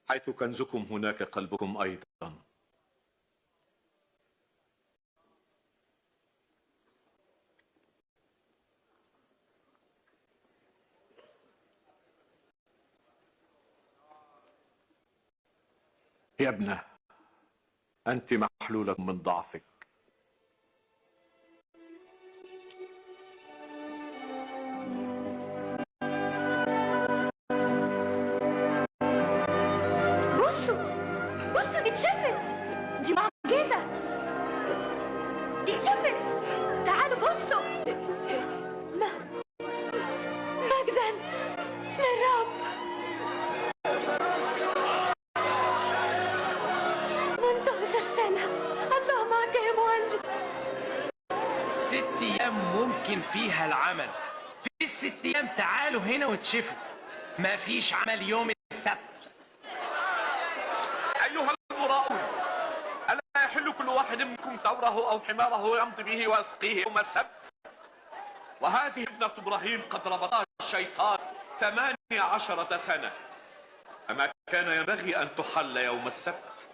حيث كنزكم هناك قلبكم أيضا. يا ابنة، أنت محلولة من ضعفك، اتشفت. دي معجزة، دي اتشفت. تعالوا بصوا. مجدا للرب. 18 سنة. الله معك يا معلم. 6 أيام ممكن فيها العمل. في ال6 أيام تعالوا هنا وتشفوا. ما فيش عمل يوم السبت. أيها المراؤون، ألا يحل كل واحد منكم ثوره أو حماره يمضي به ويسقيه يوم السبت؟ وهذه ابنة إبراهيم قد ربطها الشيطان 18 سنة، أما كان ينبغي أن تحل يوم السبت.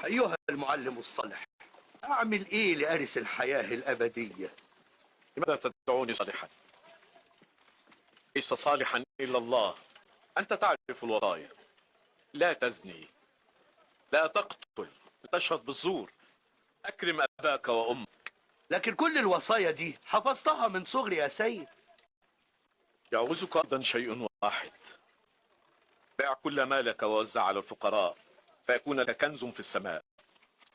أيها المعلم الصالح، أعمل إيه لأرث الحياة الأبدية؟ لماذا تدعوني صالحا؟ ليس صالحا إلا الله. أنت تعرف الوصايا: لا تزني، لا تقتل، لا تشهد بالزور، أكرم أباك وأمك. لكن كل الوصايا دي حفظتها من صغري يا سيد. يعوزك أيضا شيء واحد: بيع كل مالك ووزع على الفقراء فيكون لك كنز في السماء،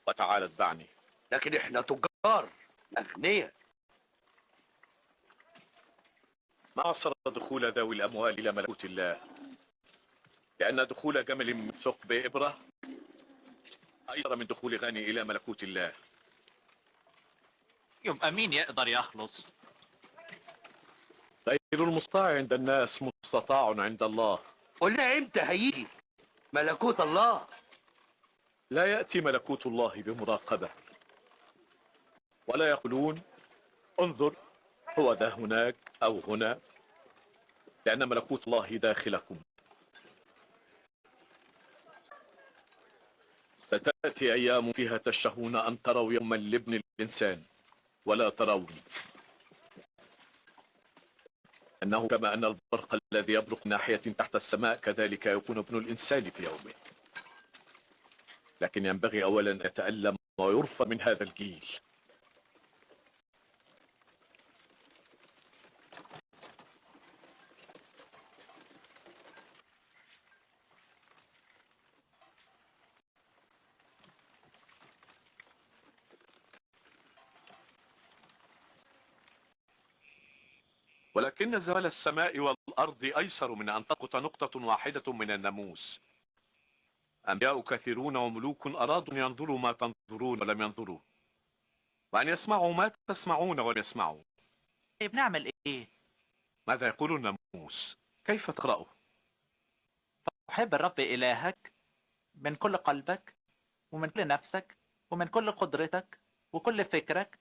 وتعال اتبعني. لكن احنا تجار أغنياء. ما عصر دخول ذوي الأموال إلى ملكوت الله، لأن دخول جمل من ثقب إبرة أيسر من دخول غني إلى ملكوت الله. يبقى مين يقدر يخلص؟ غير المستطاع عند الناس مستطاع عند الله. قلنا امتى هيجي ملكوت الله؟ لا يأتي ملكوت الله بمراقبة، ولا يقولون انظر هو ده هناك أو هنا، لأن ملكوت الله داخلكم. ستأتي أيام فيها تشتهون أن تروا يوما لابن الإنسان ولا تروني، أنه كما أن البرق الذي يبرق ناحية تحت السماء كذلك يكون ابن الإنسان في يومه. لكن ينبغي أولا أن يتألم ويرفض من هذا الجيل. ولكن زوال السماء والأرض أيسر من أن تسقط نقطة واحدة من الناموس. أنبياء كثيرون وملوك أرادوا أن ينظروا ما تنظرون ولم ينظروا، وأن يسمعوا ما تسمعون ولم يسمعوا. طيب نعمل إيه؟ ماذا يقول الناموس؟ كيف تقرأه؟ تحب الرب إلهك من كل قلبك ومن كل نفسك ومن كل قدرتك وكل فكرك،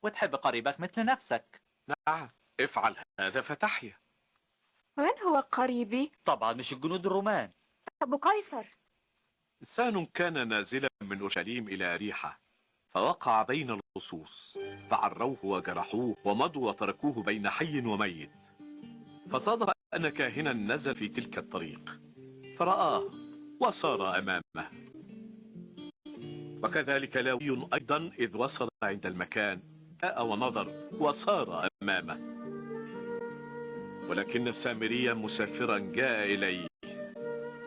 وتحب قريبك مثل نفسك. نعم، افعل هذا فتحيا. من هو قريبي؟ طبعا مش الجنود الرومان. أبو قيصر. إنسان كان نازلا من أورشليم إلى ريحة، فوقع بين اللصوص فعروه وجرحوه ومضوا وتركوه بين حي وميت. فصادف أن كاهنا نزل في تلك الطريق فرآه وصار أمامه. وكذلك لاوي أيضا إذ وصل عند المكان جاء ونظر وصار أمامه. ولكن السامري مسافرا جاء إليه،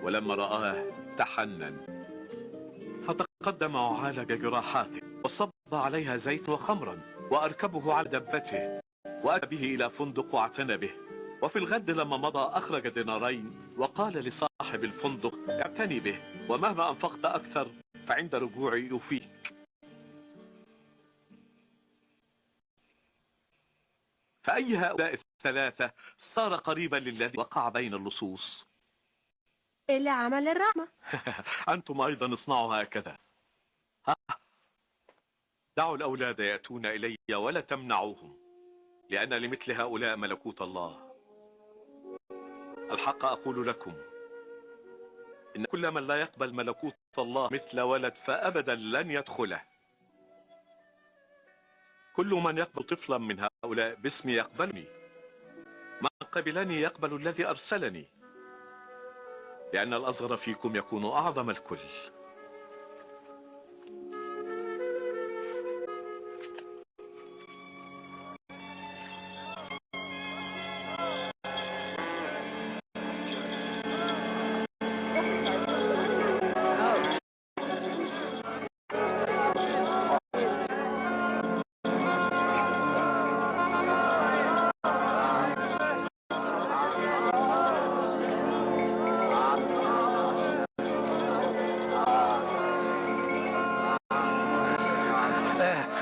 ولما رآه تحنن فتقدم وعالج جراحاته وصب عليها زيت وخمرا وأركبه على دبته وأتى به إلى فندق واعتنى به. وفي الغد لما مضى أخرج دينارين وقال لصاحب الفندق اعتني به، ومهما أنفقت أكثر فعند رجوعي يوفيك. فأي هؤلاء الثلاثة صار قريبا للذي وقع بين اللصوص؟ اللي عمل الرحمة. أنتم أيضا اصنعوا هكذا. دعوا الأولاد يأتون إلي ولا تمنعوهم، لأن لمثل هؤلاء ملكوت الله. الحق أقول لكم إن كل من لا يقبل ملكوت الله مثل ولد فأبدا لن يدخله. كل من يقبل طفلا من هؤلاء باسمي يقبلني، من يقبلني يقبل الذي أرسلني، لأن الأصغر فيكم يكون أعظم الكل.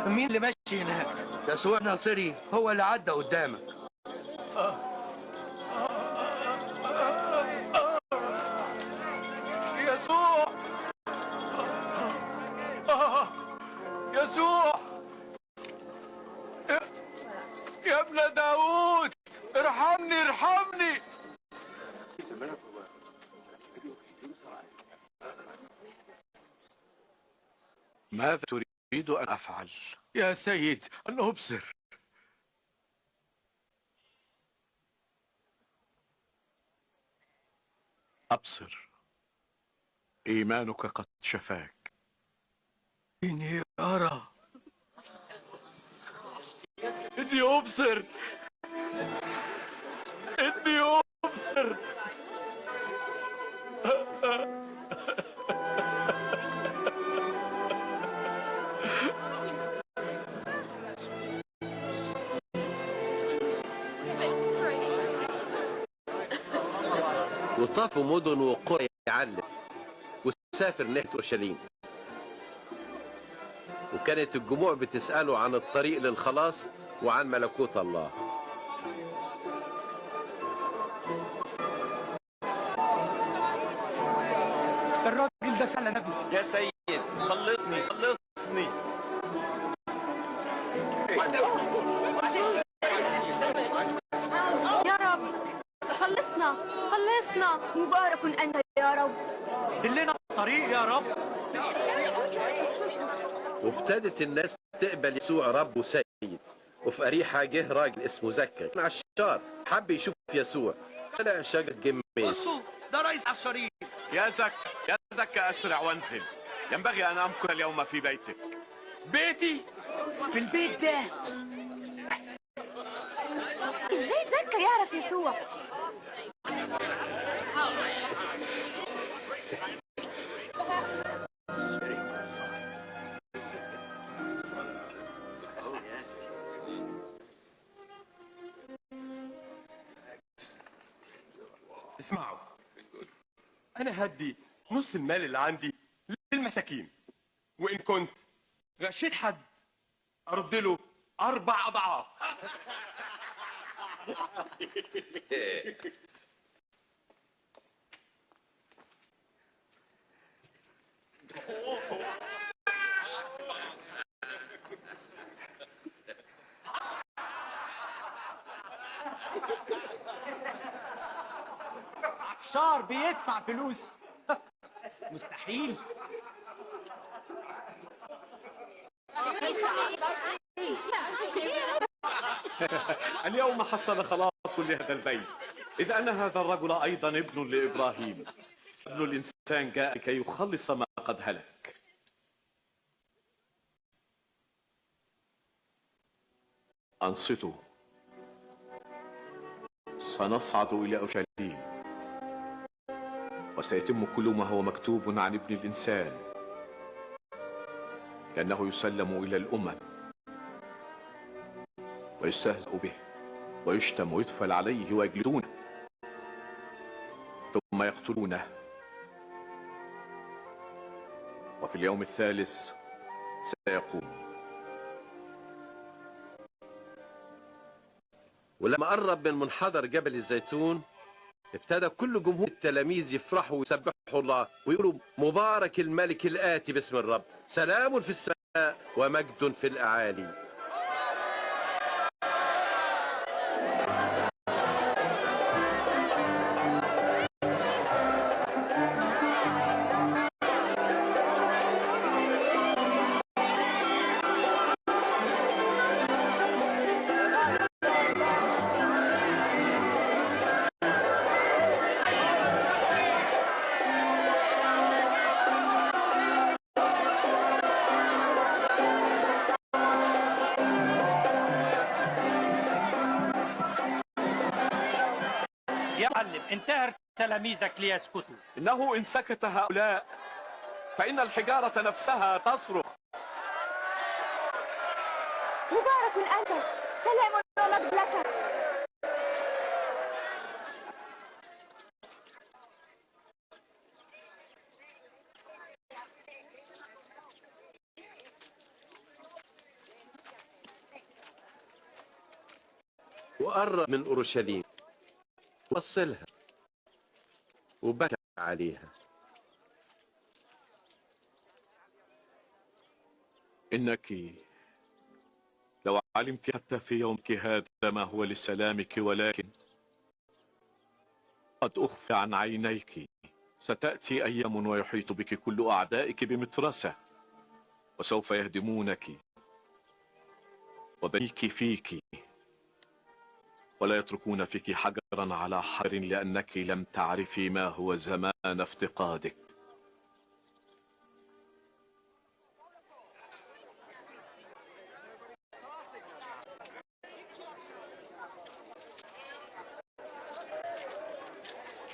مين اللي ماشي هناك؟ يسوع ناصري هو اللي عدى قدامك. يسوع يسوع يا ابن داوود، ارحمني ارحمني. ماذا تريد أن أفعل؟ يا سيد، أن أبصر. أبصر، إيمانك قد شفاك. إني أرى، إني أبصر، إني أبصر. وطافوا مدن وقرى يعلم، وسافر ناحية أورشليم، وكانت الجموع بتسأله عن الطريق للخلاص وعن ملكوت الله. الراجل ده فعلا نبي. يا سيد خلصني خلصني. يا رب خلصنا خلصنا، مبارك أنت يا رب. دلنا الطريق يا رب. وابتدت الناس تقبل يسوع رب وسيد. وفي أريحة جه راجل اسمه زكا، كان عشار، حب يشوف يسوع، طلع شجرة جميز. ده رئيس عشرين. يا زكا أسرع وانزل، ينبغي أن أمكث اليوم في بيتك. بيتي؟ في البيت ده؟ ازاي زكا يعرف يسوع؟ اسمعوا، أنا هدي نص المال اللي عندي للمساكين، وإن كنت غشيت حد أرد له 4 أضعاف. عشار بيدفع فلوس؟ مستحيل. اليوم حصل خلاص لهذا البيت، إذ أن هذا الرجل أيضا ابن لإبراهيم. ابن الإنسان جاء لكي يخلص ما قد هلك. أنصتوا، سنصعد إلى أورشليم، وسيتم كل ما هو مكتوب عن ابن الإنسان، لأنه يسلم إلى الأمم ويستهزأ به ويشتم ويدفل عليه ويجلدونه، ثم يقتلونه، وفي اليوم الثالث سيقوم. ولما قرب من منحدر جبل الزيتون، ابتدى كل جمهور التلاميذ يفرحوا ويسبحوا الله ويقولوا: مبارك الملك الآتي باسم الرب، سلام في السماء ومجد في الأعالي. يا معلم انتهر تلاميذك ليسكتوا. إنه إن سكت هؤلاء فإن الحجارة نفسها تصرخ. مبارك أنت، سلام ومجد لك. وقرب من أورشليم وصلها وبكى عليها. إنك لو علمت حتى في يومك هذا ما هو لسلامك، ولكن قد أخفى عن عينيك. ستأتي أيام ويحيط بك كل أعدائك بمترسة، وسوف يهدمونك وبنيك فيك، ولا يتركون فيك حجرا على حجر، لأنك لم تعرفي ما هو زمان افتقادك.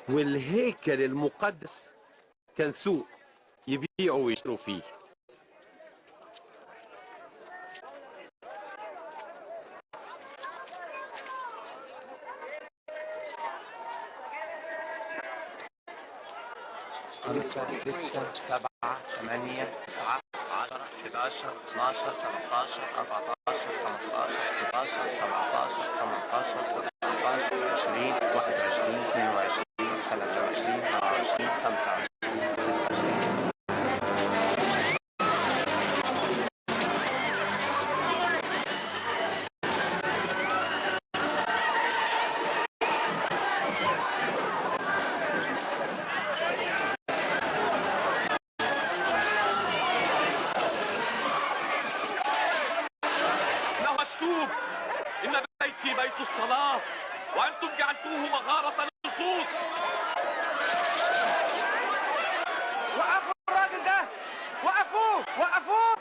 والهيكل المقدس كان سوق يبيعوا ويشتروا فيه. خمسة، ستة، سبعة، ثمانية، تسعة، 10، 11، 12، 13، 14، 15، 16، 17، 18، 19، 20، 21، 22، 23، 24، 25، 26. إن بيتي بيت الصلاة وأنتم جعلتوه مغارة للصوص. وقفوا الراجل ده، وقفوه وقفوه.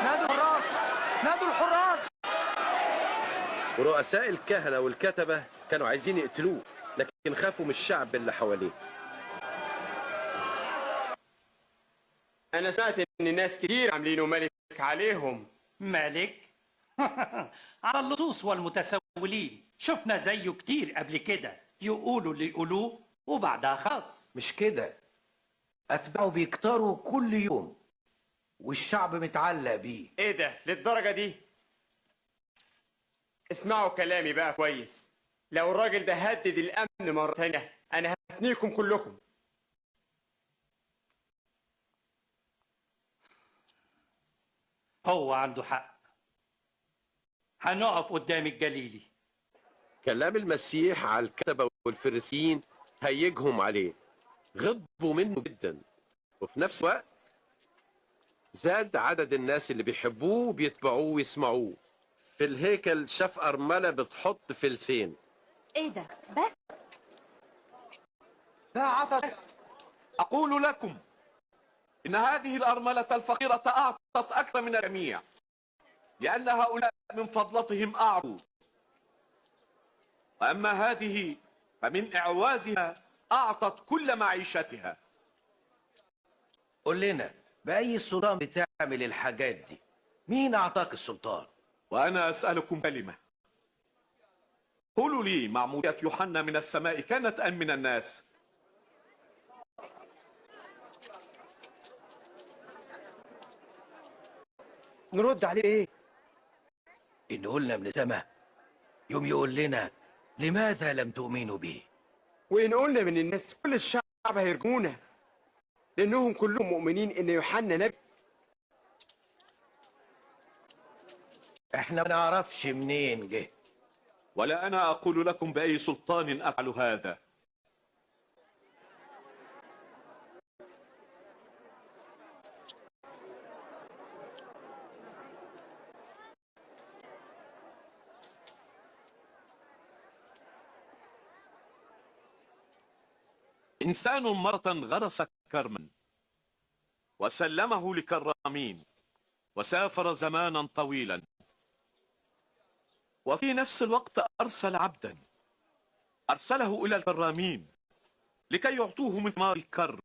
نادوا الحراس، نادوا الحراس. ورؤساء الكهنة والكتبة كانوا عايزين يقتلوه، لكن خافوا من الشعب اللي حواليه. أنا سمعت إن ناس كتير عاملينه ملك عليهم. ملك؟ على اللصوص والمتسولين، شفنا زيه كتير قبل كده، يقولوا اللي يقولوه وبعدها خلاص. مش كده، أتباعه بيكتروا كل يوم والشعب متعلق بيه. إيه ده للدرجة دي؟ اسمعوا كلامي بقى كويس. لو الراجل ده هدد الأمن مرة تانية أنا هفنيكم كلكم. هو عنده حق، هنقف قدام الجليلي. كلام المسيح على الكتبة والفريسيين هيجهم عليه، غضبوا منه جدا، وفي نفس الوقت زاد عدد الناس اللي بيحبوه وبيتبعوه ويسمعوه. في الهيكل شاف أرملة بتحط فلسين. ايه ده بس؟ لا عطش. أقول لكم إن هذه الأرملة الفقيرة أعطت أكثر من الجميع، لأن هؤلاء من فضلتهم أعطوا، وأما هذه فمن إعوازها أعطت كل معيشتها. قول لنا بأي سلطان بتعمل الحاجات دي؟ مين أعطاك السلطان؟ وأنا أسألكم كلمة، قولوا لي معمودية يوحنا من السماء كانت أم من الناس؟ نرد عليه ايه؟ إن قلنا من السماء يوم يقول لنا لماذا لم تؤمنوا به؟ وإن قلنا من الناس كل الشعب هيرجونا، لأنهم كلهم مؤمنين إن يوحنا نبي. احنا ما نعرفش منين جه. ولا أنا أقول لكم بأي سلطان أفعل هذا. إنسان مرة غرس كرما وسلمه لكرامين وسافر زمانا طويلا، وفي نفس الوقت أرسل عبدا أرسله إلى الكرامين لكي يعطوه من ثمار الكرم،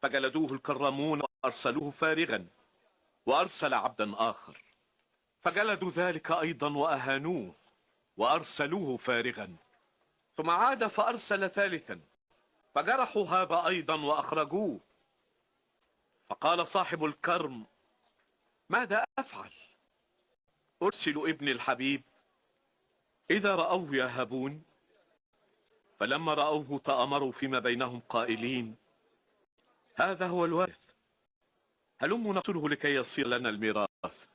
فجلدوه الكرامون وأرسلوه فارغا، وأرسل عبدا آخر فجلدوا ذلك أيضا وأهانوه وأرسلوه فارغا، ثم عاد فأرسل ثالثا فجرحوا هذا أيضا وأخرجوه. فقال صاحب الكرم: ماذا أفعل؟ أرسل ابني الحبيب؟ إذا رأوه يهابون. فلما رأوه تأمروا فيما بينهم قائلين: هذا هو الوارث، هلم نقتله لكي يصير لنا الميراث.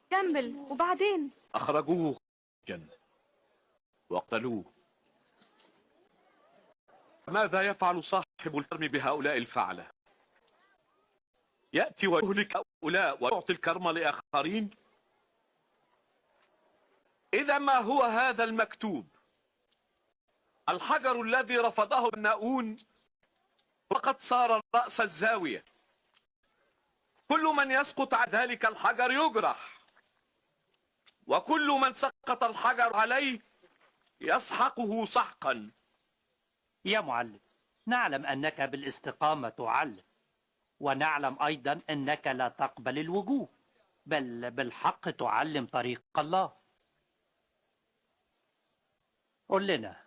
كمل وبعدين. أخرجوه خارجا وقتلوه. ماذا يفعل صاحب الكرم بهؤلاء الفعلة؟ يأتي ويهلك هؤلاء ويعطي الكرم لآخرين؟ إذا ما هو هذا المكتوب؟ الحجر الذي رفضه الناؤون وقد صار رأس الزاوية، كل من يسقط عن ذلك الحجر يجرح، وكل من سقط الحجر عليه يسحقه سحقا. يا معلم، نعلم أنك بالاستقامة تعلم، ونعلم أيضا أنك لا تقبل الوجوه، بل بالحق تعلم طريق الله. قل لنا،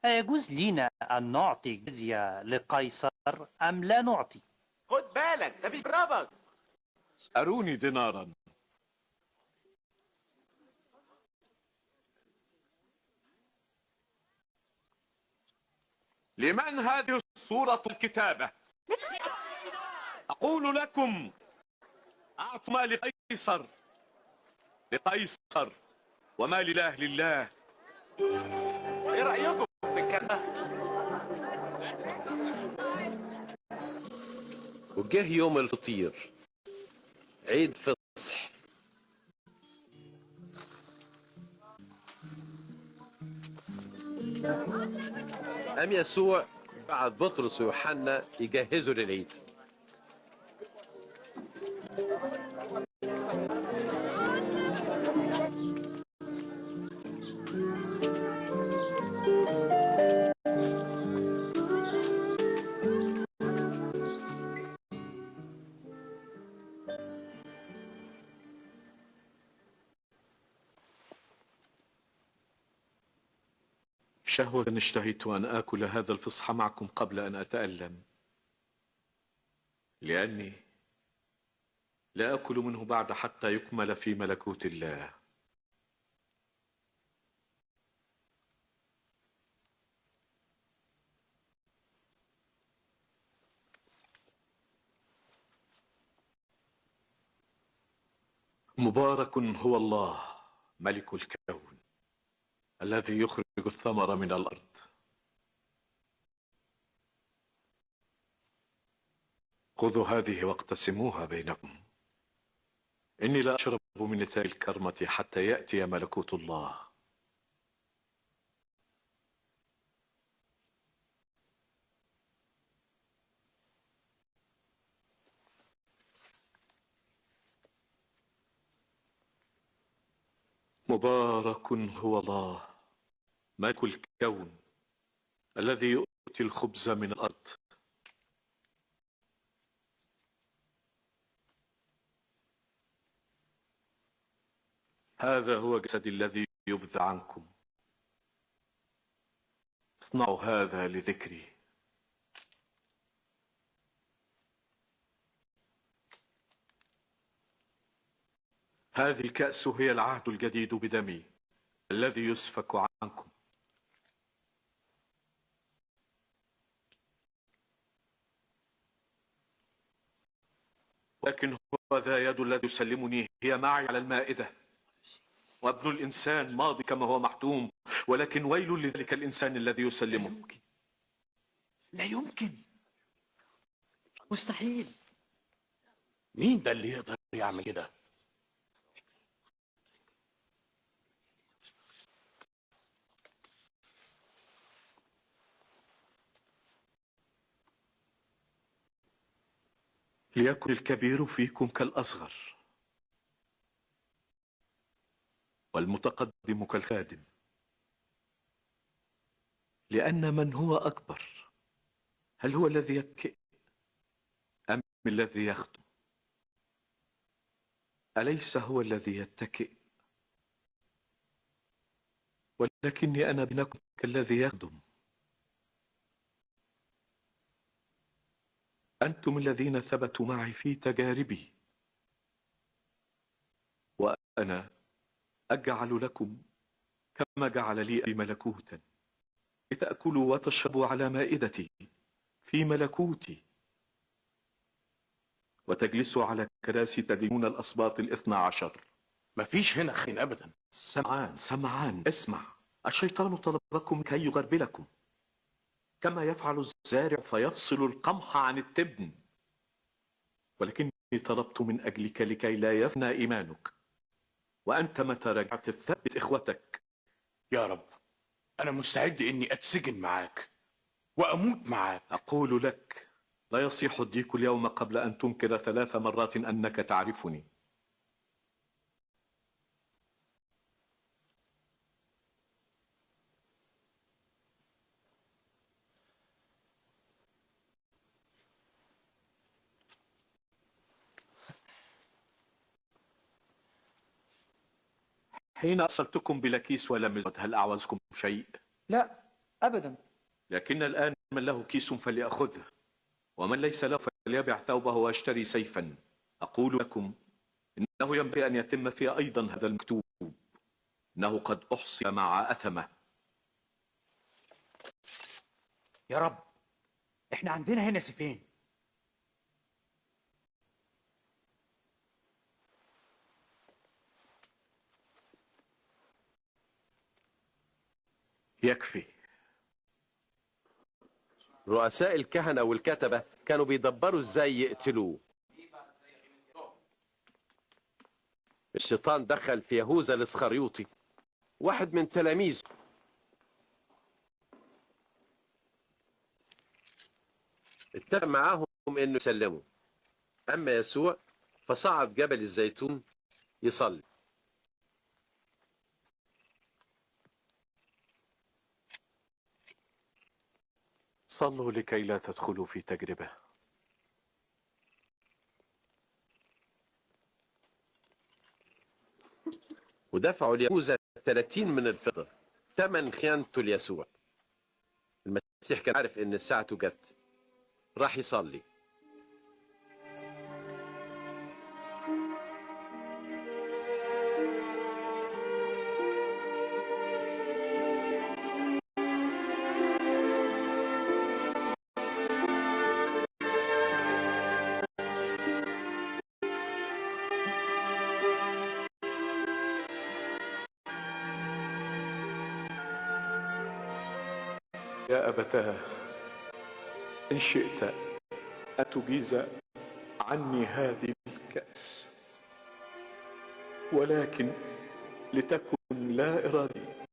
أيجوز لينا أن نعطي جزية لقيصر أم لا نعطي؟ خد بالك ده بيجربك. أروني دينارا. لمن هذه الصورة الكتابة؟ أقول لكم: أعطوا ما لقيصر لقيصر، وما لله لله. ايه رأيكم في الكلام؟ وجه يوم الفطير، عيد فصح. قام يسوع بعت بطرس ويوحنا يجهزوا للعيد. شهوة اشتهيت أن آكل هذا الفصح معكم قبل أن أتألم، لأني لا آكل منه بعد حتى يكمل في ملكوت الله. مبارك هو الله ملك الكون الذي يخرج الثمر من الأرض. خذوا هذه واقتسموها بينكم، إني لا أشرب من نتاج الكرمة حتى يأتي ملكوت الله. مبارك هو الله ملك الكون الذي يؤتي الخبز من الأرض. هذا هو جسدي الذي يبذى عنكم، اصنعوا هذا لذكري. هذه الكأس هي العهد الجديد بدمي الذي يسفك عنكم. ولكن هو ذا يد الذي يسلمني هي معي على المائدة، وابن الإنسان ماضي كما هو محتوم، ولكن ويل لذلك الإنسان الذي يسلمه. لا يمكن، مستحيل. مين ده اللي يقدر يعمل كده؟ ليكن الكبير فيكم كالأصغر والمتقدم كالخادم، لأن من هو أكبر هل هو الذي يتكئ أم الذي يخدم؟ أليس هو الذي يتكئ؟ ولكني أنا بينكم كالذي يخدم. أنتم الذين ثبتوا معي في تجاربي، وأنا أجعل لكم كما جعل لي أبي ملكوتا، لتأكلوا وتشربوا على مائدتي في ملكوتي، وتجلسوا على كراسي تدينون الأسباط 12. مفيش هنا خين أبدا. سمعان اسمع، الشيطان طلبكم كي يغربلكم كما يفعل الزارع فيفصل القمح عن التبن، ولكني طلبت من أجلك لكي لا يفنى إيمانك، وأنت متى رجعت ثبت إخوتك. يا رب، أنا مستعد إني أتسجن معاك وأموت معاك. أقول لك لا يصيح الديك اليوم قبل أن تنكر 3 مرات أنك تعرفني. حين أرسلتكم بلا كيس ولا مزود هل أعوزكم شيء؟ لا أبدا. لكن الآن من له كيس فليأخذه، ومن ليس له فليبيع ثوبه ويشتري سيفا. أقول لكم إنه ينبغي أن يتم فيه أيضا هذا المكتوب، إنه قد أحصي مع أثمه. يا رب، احنا عندنا هنا سيفين. يكفي. رؤساء الكهنة والكتبة كانوا بيدبروا ازاي يقتلوه. الشيطان دخل في يهوذا الاسخريوطي، واحد من تلاميذه، اتفق معاهم انه يسلموا. اما يسوع فصعد جبل الزيتون يصلي. صلوا لكي لا تدخلوا في تجربة. ودفعوا ليهوذا 30 من الفضة، ثمن خيانته ليسوع. المسيح كان عارف ان ساعته جت، راح يصلي. يا أبتاه، إن شئت أن تجيز عني هذه الكأس، ولكن لتكن لا إرادتي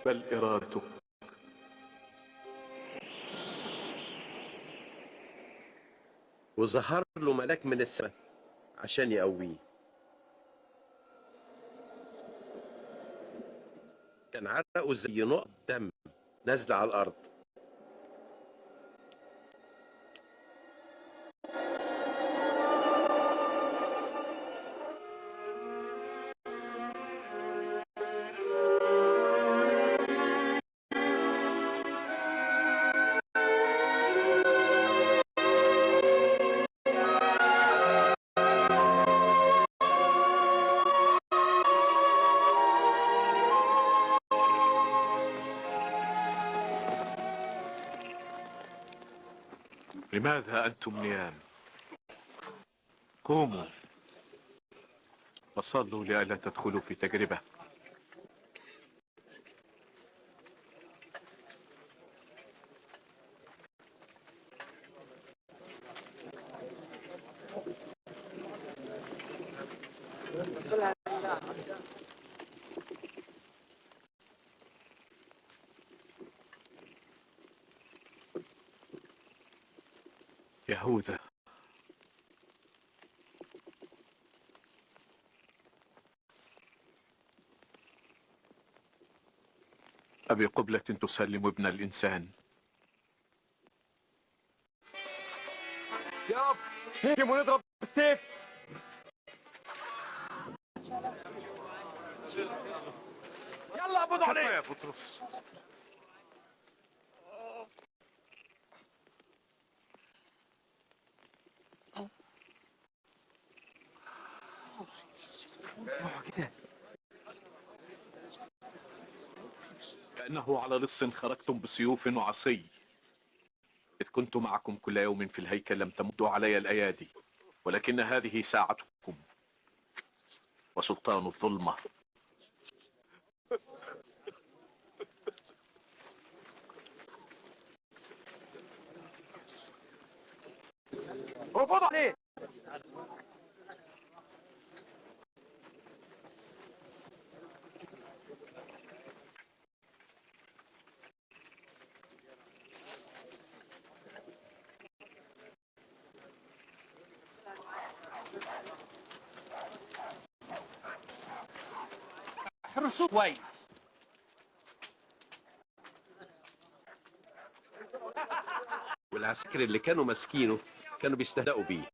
بل إرادتك. وظهر له ملاك من السماء عشان يقويه. كان عرقه زي نقط دم نازله على الارض. لماذا أنتم نيام؟ قوموا وصلوا لئلا تدخلوا في تجربة. يهوذا، أبقبلة تسلم ابن الإنسان؟ يا رب نهجم ونضرب بالسيف. يلا قبضوا عليه يا بطرس. معجزة. كأنه على لص خرجتم بسيوف وعصي. إذ كنت معكم كل يوم في الهيكل لم تمدوا علي الأيادي، ولكن هذه ساعتكم وسلطان الظلمة. قبضوا عليه. احرسوا كويس. والعسكري اللي كانوا ماسكينه كانوا بيستهزئوا بيه.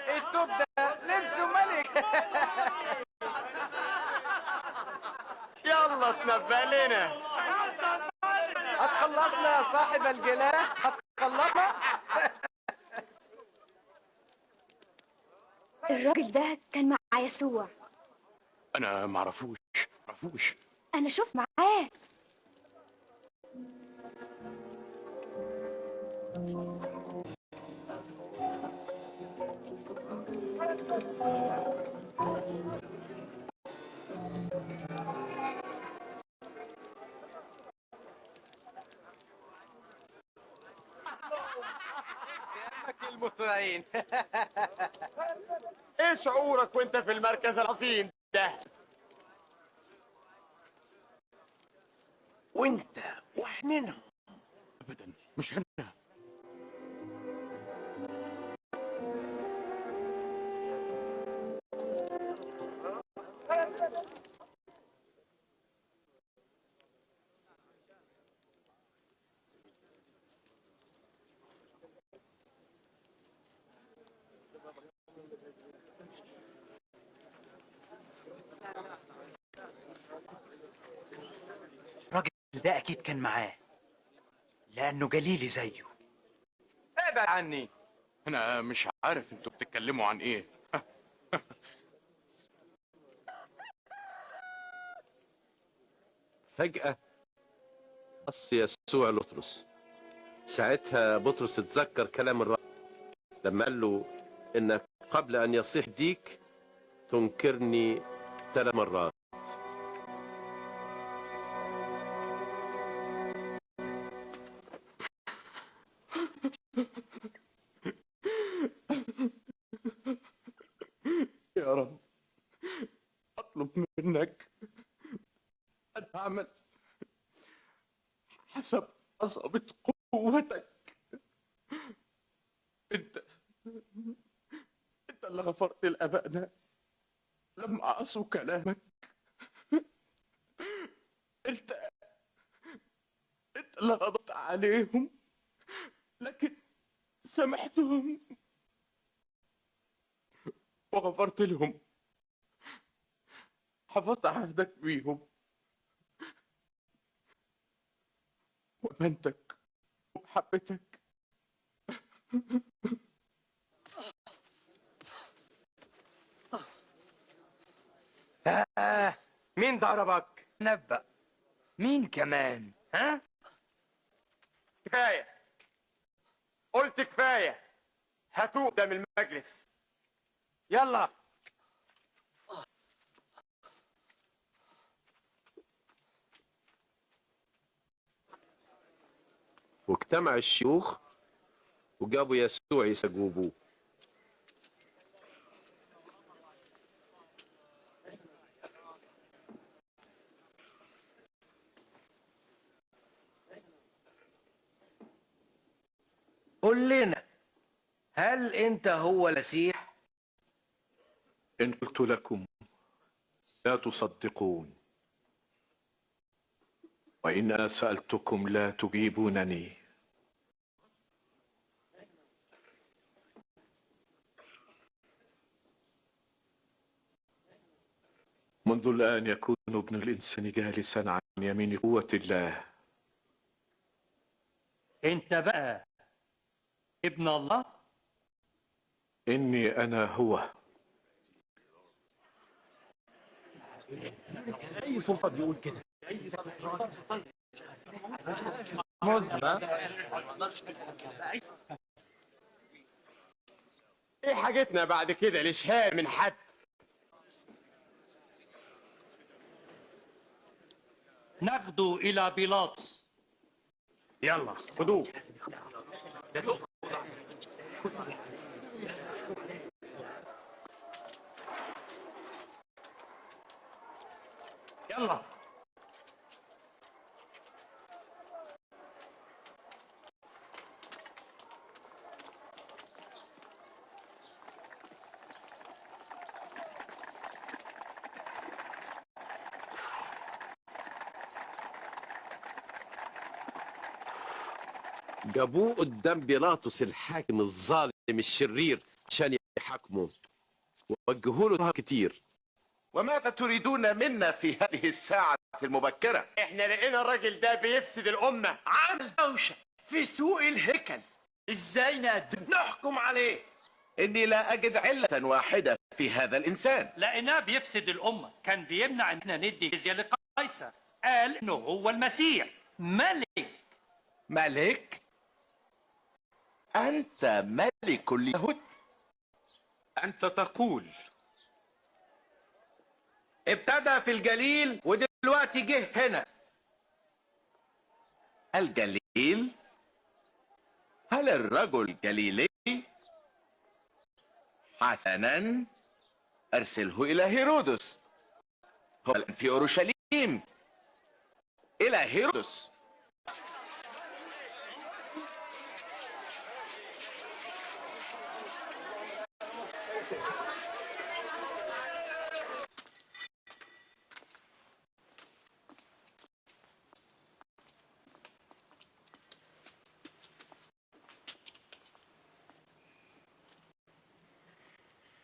التوب ده لبسه ملك. يلا اتنبأ لنا. هتخلصنا يا صاحب الجناح، هتخلصنا. الراجل ده كان مع يسوع. أنا معرفوش. أنا شفت معاه. المطرعين. ايه شعورك وانت في المركز العظيم ده؟ وانت وحننا. أبدا مش أنا. الراجل ده اكيد كان معاه، لانه جليلي زيه. ابعد عني. أنا مش عارف أنتوا بتتكلموا عن إيه. فجأة بص يسوع لبطرس. ساعتها بطرس اتذكر كلام الرب لما قال له إنك قبل أن يصيح ديك تنكرني 3 مرات. يا رب أطلب منك أن أعمل حسب عصبة قوتك. أنت اللي غفرت لآبائنا لما عصوا كلامك. أنت اللي غضبت عليهم لكن سامحتهم وغفرت لهم. حفظت عهدك بيهم وأمانتك ومحبتك. مين ضربك؟ نبأ. مين كمان؟ ها؟ كفاية. قلت كفاية. هاتوه قدام المجلس. يلا. واجتمع الشيوخ وجابوا يسوع يسجوبوه. قل لنا، هل انت هو المسيح؟ إن قلت لكم لا تصدقون. وإن أنا سألتكم لا تجيبونني. منذ الآن يكون ابن الإنسان جالسا عن يمين قوة الله. انت بقى ابن الله؟ إني أنا هو. اي سلطان يقول كده؟ ايه حاجتنا بعد كده لشهاد من حد؟ نغدو إلى بيلاطس. يلا خدوه. يلا. جابوه قدام بيلاطس الحاكم الظالم الشرير عشان يحاكمه، ووجهوا له تهم كتير. وماذا تريدون منا في هذه الساعة المبكرة؟ احنا لقينا الراجل ده بيفسد الأمة، عامل دوشة في سوق الهيكل. ازاي نحكم عليه؟ إني لا أجد علة واحدة في هذا الإنسان. لقيناه بيفسد الأمة، كان بيمنع إننا ندي جزية لقيصر، قال إنه هو المسيح ملك. ملك؟ أنت ملك اليهود؟ أنت تقول. ابتدى في الجليل ودلوقتي جه هنا. الجليل؟ هل الرجل جليلي؟ حسنا، أرسله إلى هيرودس، هو الآن في أورشليم. إلى هيرودس.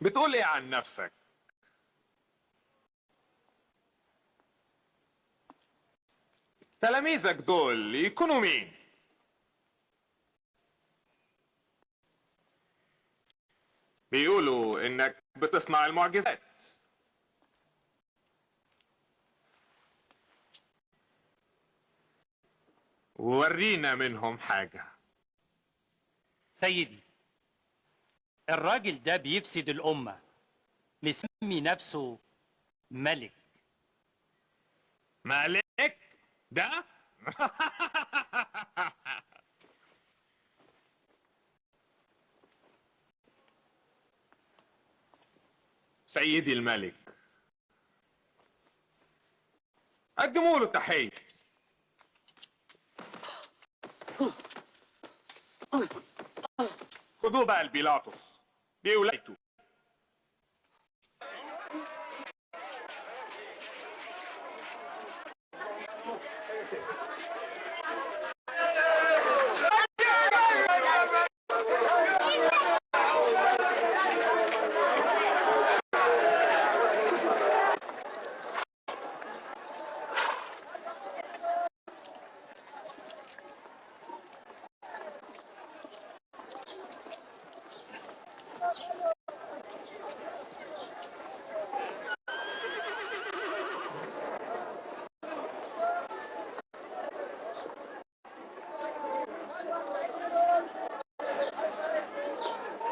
بتقول ايه عن نفسك؟ تلاميذك دول يكونوا مين؟ بيقولوا انك بتصنع المعجزات. ورينا منهم حاجة. سيدي، الراجل ده بيفسد الأمة، مسمي نفسه ملك. ملك؟ ده؟ سيدي الملك، قدموا له تحية. خدوه بقى لبيلاطس بولايته.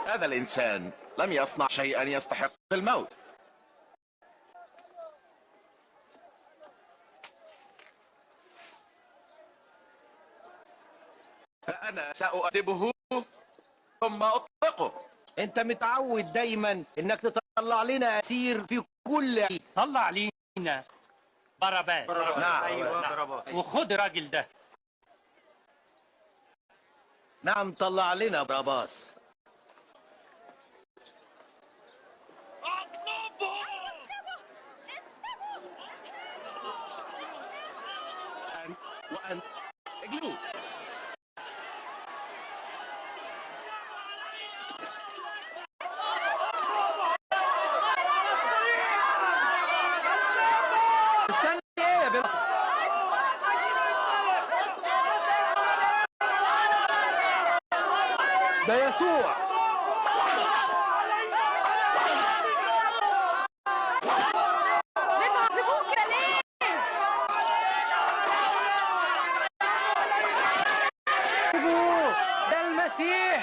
هذا الإنسان لم يصنع شيئا يستحق الموت. فأنا سأؤدبه ثم أطلقه. انت متعود دايما انك تطلع لنا اسير في كل عيد. طلع لينا باراباس. نعم. أيوة. وخد الراجل ده. نعم، طلع لنا باراباس. وأنت وأنت اجلوا. استنى ايه يا بيلاطس؟ ده يسوع. بتعذبوك يا ليه؟ سيبوه، ده المسيح.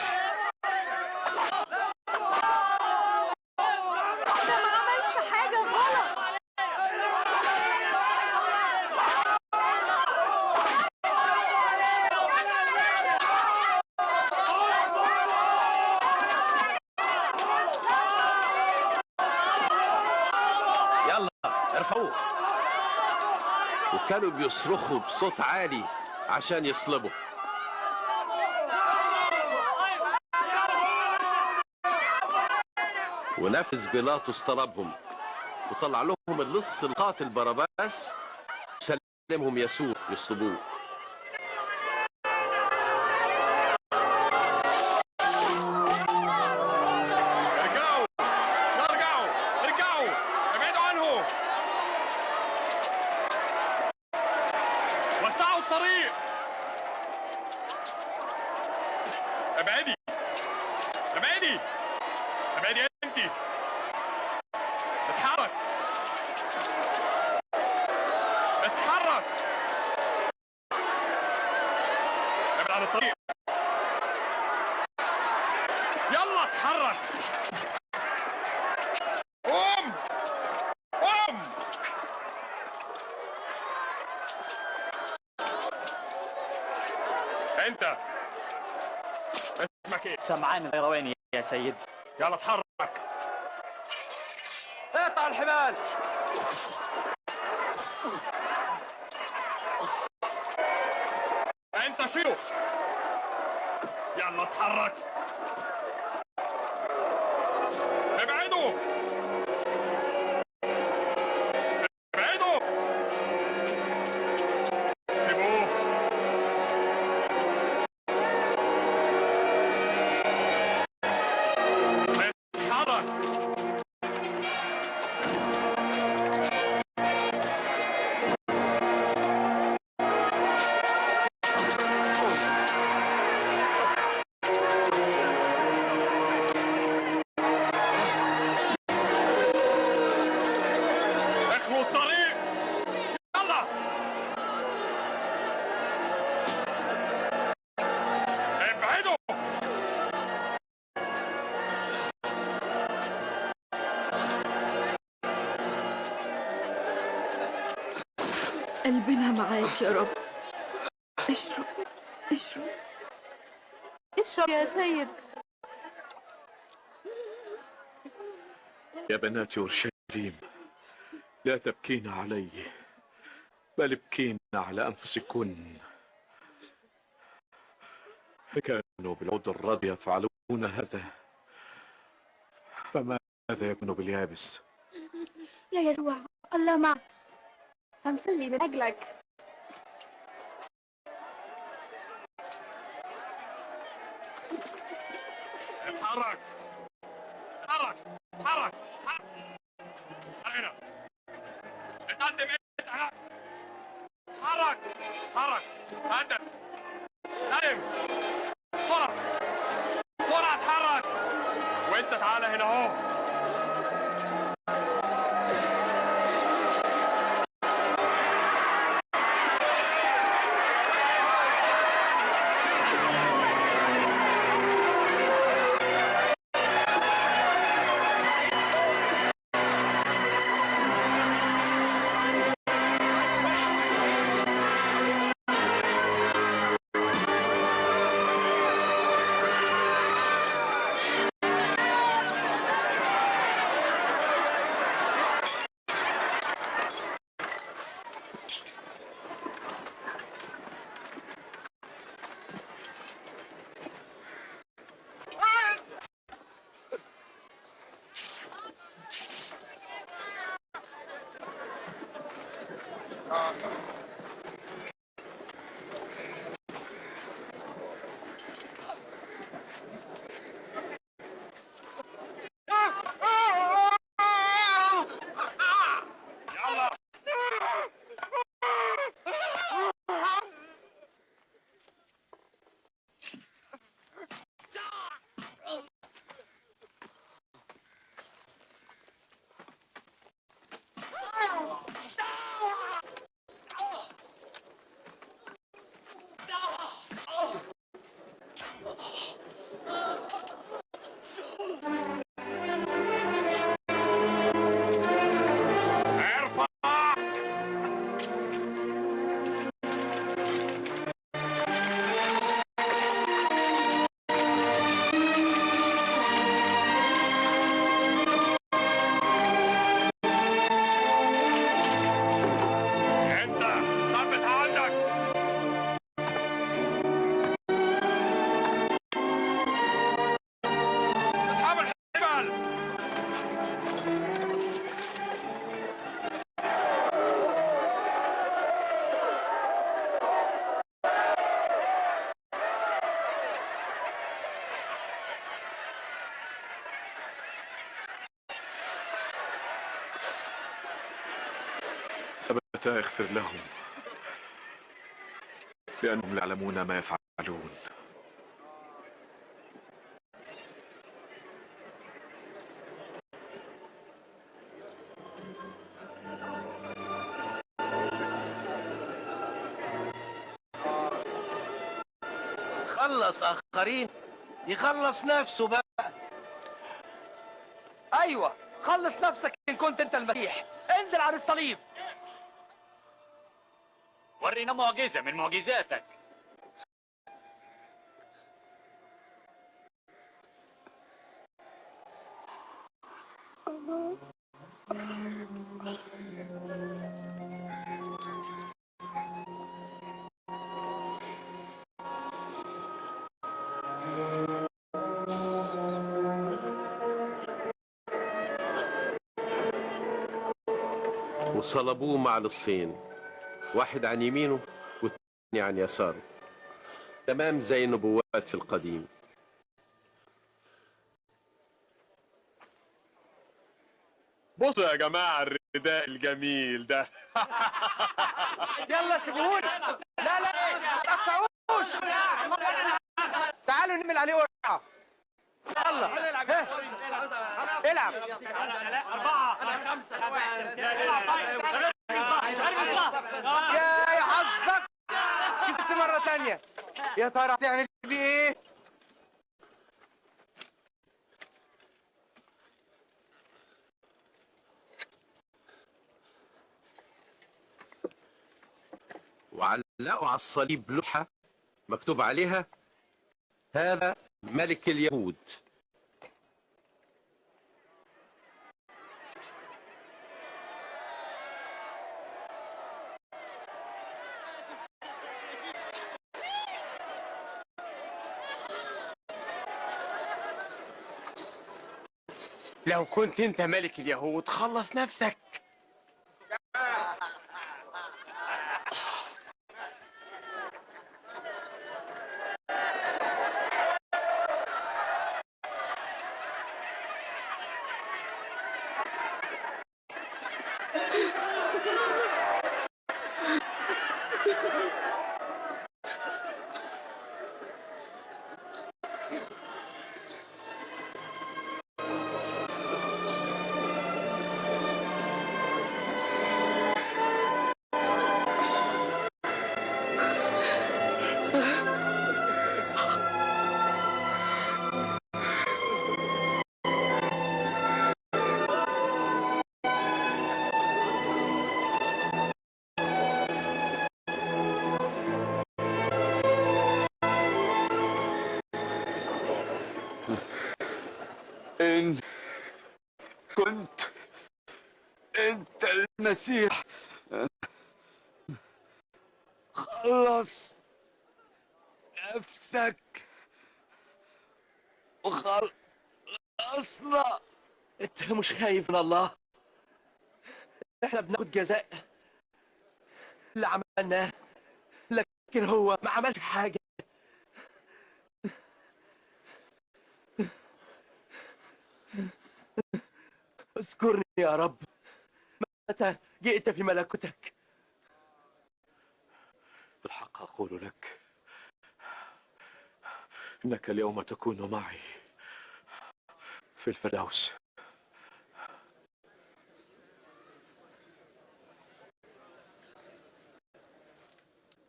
ده ما عملش حاجة غلط. يلا ارفعوه. وكانوا بيصرخوا بصوت عالي عشان يصلبوا. ونفذ بيلاطس طلبهم وطلع لهم اللص القاتل باراباس وسلمهم يسوع يصلبوه. ارجعوا ارجعوا ارجعوا، ابعدوا عنه، وسعوا الطريق. ابعدي ابعدي ابعدي انت، اتحرك اتحرك، ابعد عن الطريق، يلا اتحرك، قوم قوم. انت اسمك ايه؟ سمعان الغيرواني يا سيد. يلا اتحرك. اقطع الحبال. انت فيه، يلا اتحرك، ابعدوا ابعدوا، سيبوه. اتحرك. اخلوا الطريق، يلا ابعدوا. قلبنا معاك يا رب. اشرب اشرب اشرب يا سيد. يا بنات أورشليم، لا تبكين علي بل ابكين على أنفسكن. كانوا بالعود الرضي يفعلون هذا، فماذا يكون باليابس؟ يا يسوع الله معك، هنصلي من أجلك. اتحرك اتحرك اتحرك هنا، اتقدم انت هناك، اتحرك اتحرك، قدم قدم بسرعة بسرعة، اتحرك. وانت تعالى هنا اهو. أبتاه اغفر لهم لأنهم لا يعلمون ما يفعلون. خلص آخرين يخلص نفسه بقى. ايوه، خلص نفسك ان كنت انت المسيح. انزل عن الصليب. ورينا معجزة من معجزاتك. وصلبوه مع لصين، واحد عن يمينه والتاني عن يساره، تمام زي النبوات في القديم. بصوا يا جماعة الرداء الجميل ده. يلا سيبوهولي. لا لا ما تقطعوش. تعالوا نعمل عليه ورقة. يلا ها. العب. 4 5 يا حظك كسبت مرة تانية. يا ترى هتعمل بيه ايه؟ وعلقوا على الصليب لوحة مكتوب عليها: هذا ملك اليهود. لو كنت انت ملك اليهود خلص نفسك. إن كنت أنت المسيح خلص نفسك وخلصنا. انت مش خايف من الله؟ احنا بناخد جزاء اللي عملناه، لكن هو ما عملش حاجة. اذكرني يا رب متى جئت في ملكوتك. بالحق أقول لك إنك اليوم تكون معي في الفردوس.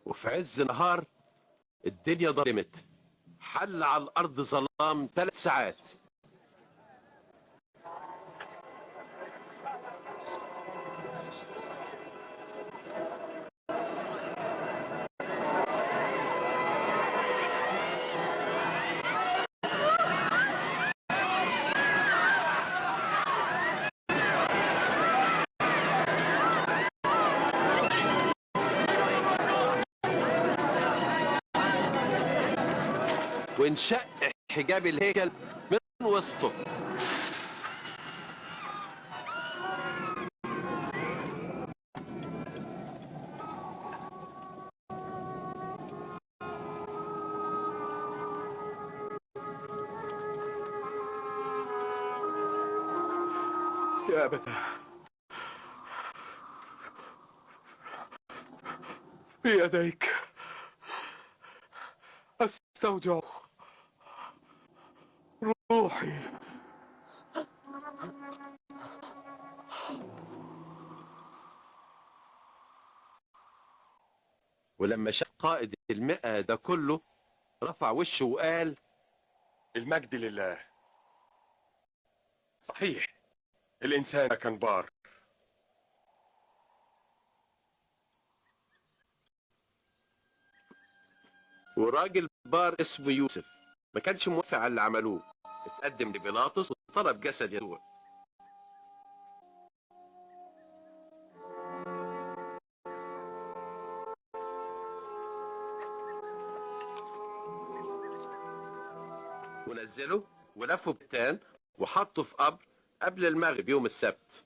وفي عز نهار الدنيا ضلمت، حل على الأرض ظلام 3 ساعات. وانشق حجاب الهيكل من وسطه. يا أبتاه بيديك أستودع روحي. ولما شاف قائد 100 ده كله رفع وشه وقال: المجد لله. صحيح الإنسان كان بار. وراجل بار اسمه يوسف ما كانش موافق على اللي عملوه، اتقدم لبيلاطس وطلب جسد يسوع. ونزله ولفه بتان وحطه في قبر قبل المغرب يوم السبت.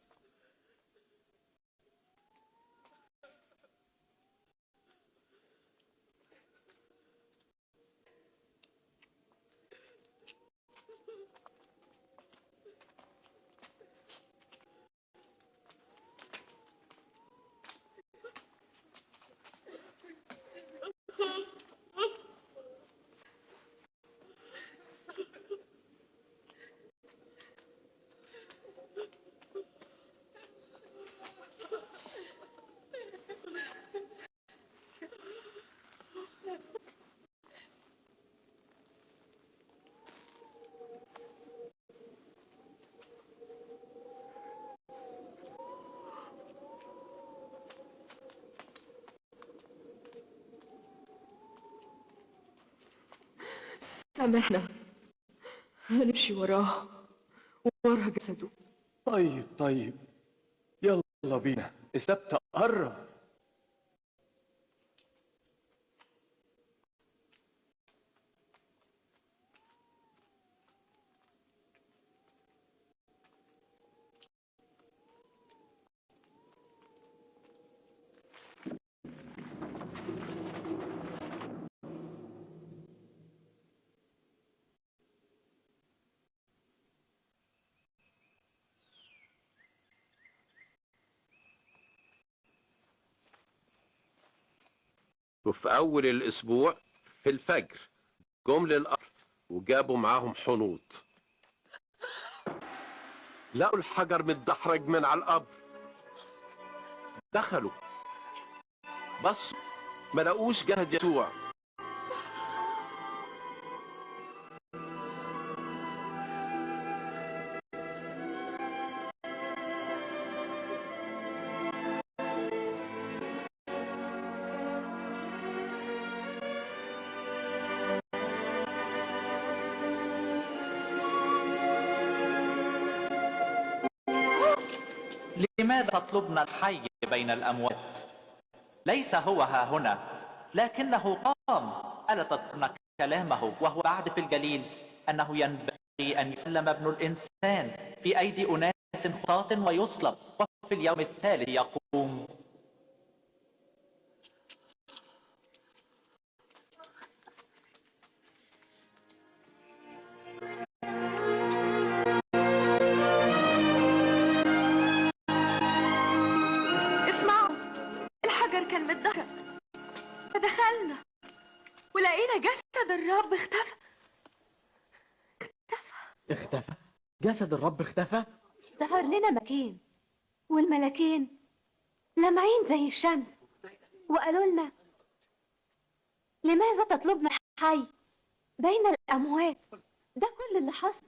سامحنا، هنمشي وراه ورا جسده. طيب يلا بينا، السبت قرب. وفي أول الأسبوع في الفجر جم للقبر وجابوا معاهم حنوط. لقوا الحجر متدحرج من على القبر. دخلوا بصوا ما لقوش جسد يسوع. لماذا تطلبنا الحي بين الأموات؟ ليس هو ها هنا، لكنه قام. ألا تذكرن كلامه وهو بعد في الجليل أنه ينبغي أن يسلم ابن الإنسان في أيدي أناس خطاة ويصلب وفي اليوم الثالث يقوم؟ كان متدحرج، فدخلنا ولقينا جسد الرب اختفى. اختفى؟ جسد الرب اختفى؟ ظهر لنا مكان والملكين لامعين زي الشمس وقالوا لنا: لماذا تطلبنا الحي بين الأموات؟ ده كل اللي حصل.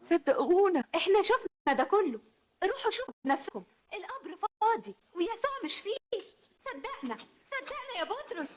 صدقونا احنا شفنا ده كله. روحوا شوفوا بنفسكم، القبر فاضي ويسوع مش فيه. صدقنا يا بطرس.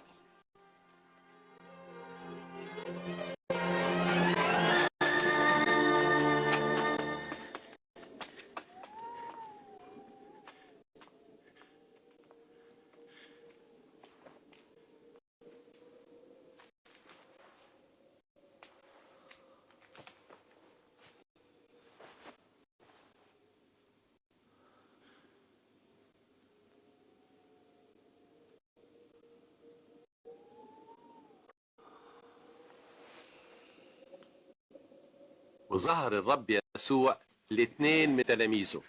وظهر الرب يسوع لاثنين من تلاميذه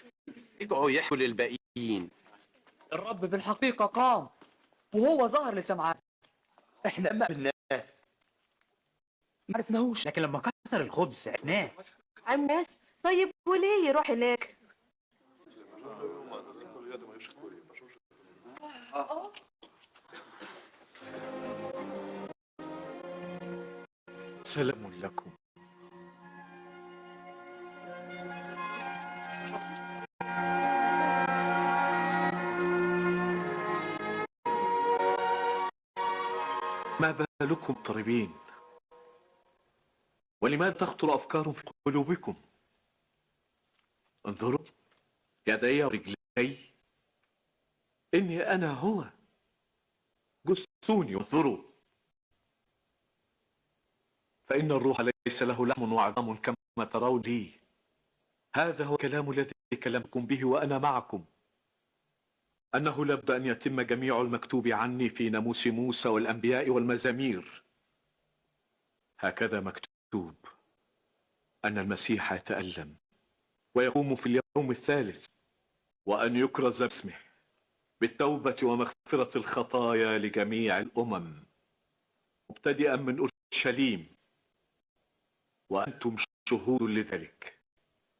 رجعوا يحكوا للباقيين. الرب بالحقيقة قام وهو ظهر لسمعان. احنا ما قبلناه، ما عرفناهوش، لكن لما كسر الخبز عرفناه. الناس طيب وليه يروح هناك؟ سلام لكم. ما بالكم مضطربين؟ ولماذا تخطر أفكار في قلوبكم؟ انظروا يدي ورجلي، إني أنا هو. جسوني وانظروا، فإن الروح ليس له لحم وعظام كما ترون لي. هذا هو الكلام الذي كلمتكم به وأنا معكم، أنه لابد أن يتم جميع المكتوب عني في ناموس موسى والأنبياء والمزامير. هكذا مكتوب أن المسيح يتألم ويقوم في اليوم الثالث، وأن يكرز باسمه بالتوبة ومغفرة الخطايا لجميع الأمم مبتدئا من أورشليم، وأنتم شهود لذلك.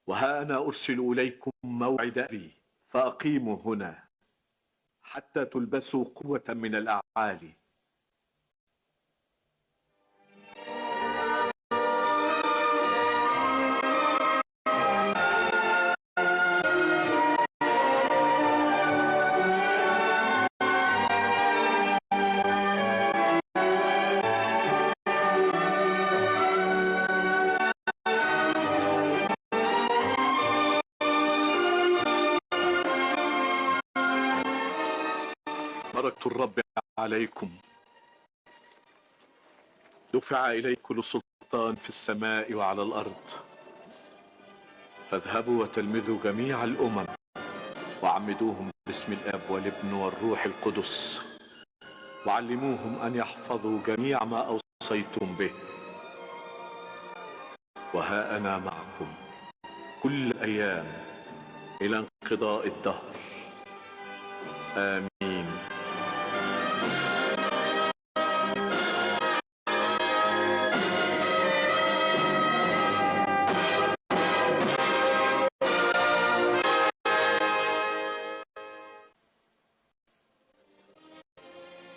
وها أنا أرسل إليكم موعد أبي، فأقيموا هنا حتى تلبسوا قوة من الأعالي. بركة الرب عليكم. دفع إلي كل سلطان في السماء وعلى الأرض. فاذهبوا وتلمذوا جميع الأمم وعمدوهم باسم الآب والابن والروح القدس، وعلموهم أن يحفظوا جميع ما أوصيتم به. وها أنا معكم كل الأيام إلى انقضاء الدهر. آمين.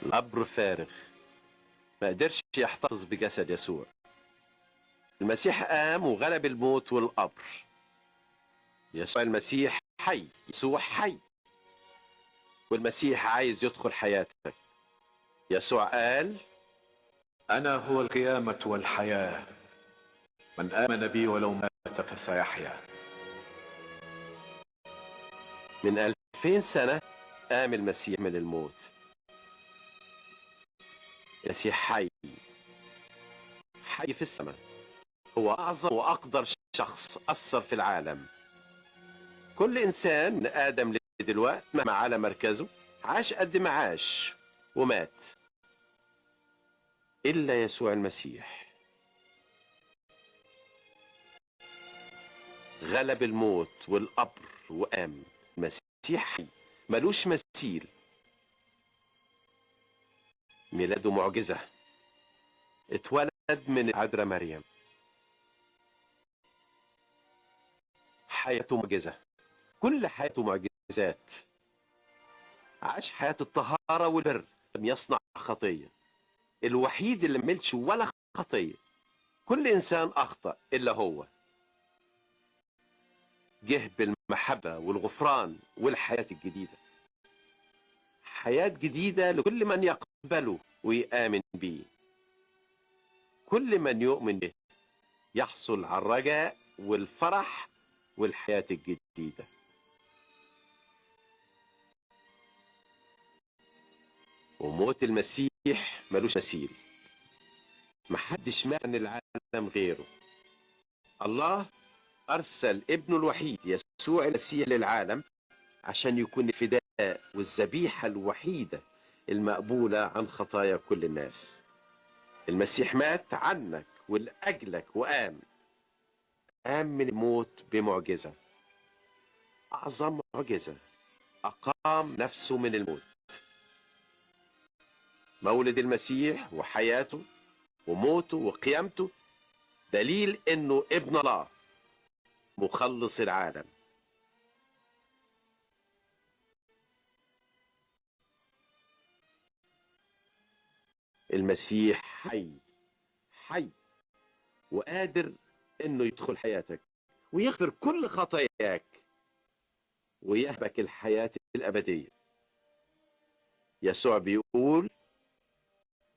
القبر فارغ، ما قدرش يحتفظ بجسد يسوع. المسيح قام وغلب الموت والقبر. يسوع المسيح حي، يسوع حي، والمسيح عايز يدخل حياتك. يسوع قال: أنا هو القيامة والحياة، من آمن بي ولو مات فسيحيا. من 2000 سنة قام المسيح من الموت. المسيح حي، حي في السماء، هو أعظم وأقدر شخص أثر في العالم. كل إنسان من آدم لدلوقتي مهما على مركزه عاش قد ما عاش ومات، إلا يسوع المسيح. غلب الموت والقبر وقام. المسيح حي، ملوش مثيل. ميلاده معجزة، اتولد من العذراء مريم. حياته معجزة، كل حياته معجزات. عاش حياة الطهارة والبر، لم يصنع خطية، الوحيد اللي ملش ولا خطية. كل إنسان أخطأ إلا هو. جه بالمحبة والغفران والحياة الجديدة، حياة جديدة لكل من يقبله ويآمن به. كل من يؤمن به يحصل على الرجاء والفرح والحياة الجديدة. وموت المسيح ملوش مثيل، محدش مات عن العالم غيره. الله أرسل ابنه الوحيد يسوع المسيح للعالم عشان يكون الفداء والذبيحة الوحيدة المقبولة عن خطايا كل الناس. المسيح مات عنك ولأجلك وقام. قام من الموت بمعجزة. أعظم معجزة، أقام نفسه من الموت. مولد المسيح وحياته وموته وقيامته دليل إنه ابن الله مخلص العالم. المسيح حي وقادر إنه يدخل حياتك ويغفر كل خطاياك ويهبك الحياة الأبدية. يسوع بيقول: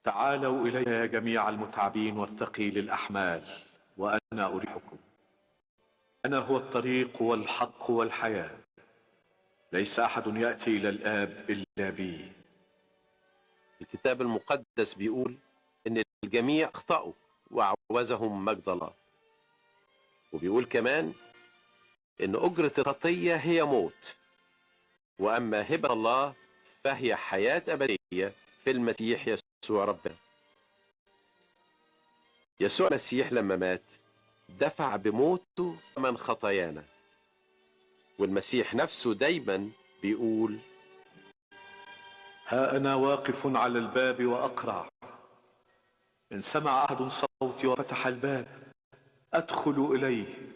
تعالوا إلي يا جميع المتعبين والثقيل الأحمال وأنا أريحكم. أنا هو الطريق والحق والحياة، ليس أحد يأتي إلى الآب إلا بي. الكتاب المقدس بيقول إن الجميع أخطأوا وأعوزهم مجد الله، وبيقول كمان إن أجرة الخطية هي موت، وأما هبة الله فهي حياة أبدية في المسيح يسوع ربنا. يسوع المسيح لما مات دفع بموته ثمن خطايانا، والمسيح نفسه دايما بيقول: ها أنا واقف على الباب وأقرع، إن سمع أحد صوتي وفتح الباب أدخل إليه.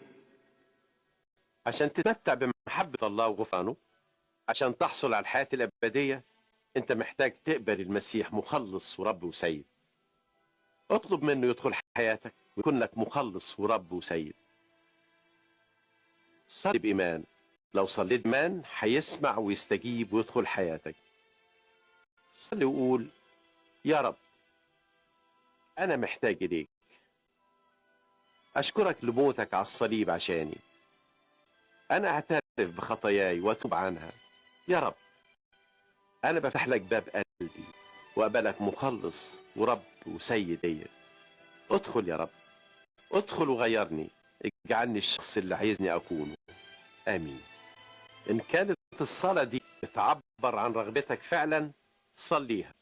عشان تتمتع بمحبة الله وغفرانه، عشان تحصل على الحياة الأبدية، أنت محتاج تقبل المسيح مخلص ورب وسيد. اطلب منه يدخل حياتك ويكون لك مخلص ورب وسيد. صلي بإيمان، لو صليت بإيمان هيسمع ويستجيب ويدخل حياتك. صلي وقول: يا رب أنا محتاج إليك، أشكرك لموتك على الصليب عشاني. أنا أعترف بخطاياي وأتوب عنها. يا رب أنا بفتح لك باب قلبي وأقبلك مخلص ورب وسيد ليا. ادخل يا رب، ادخل وغيرني، اجعلني الشخص اللي عايزني أكونه. آمين. إن كانت الصلاة دي بتعبر عن رغبتك فعلا، صليها،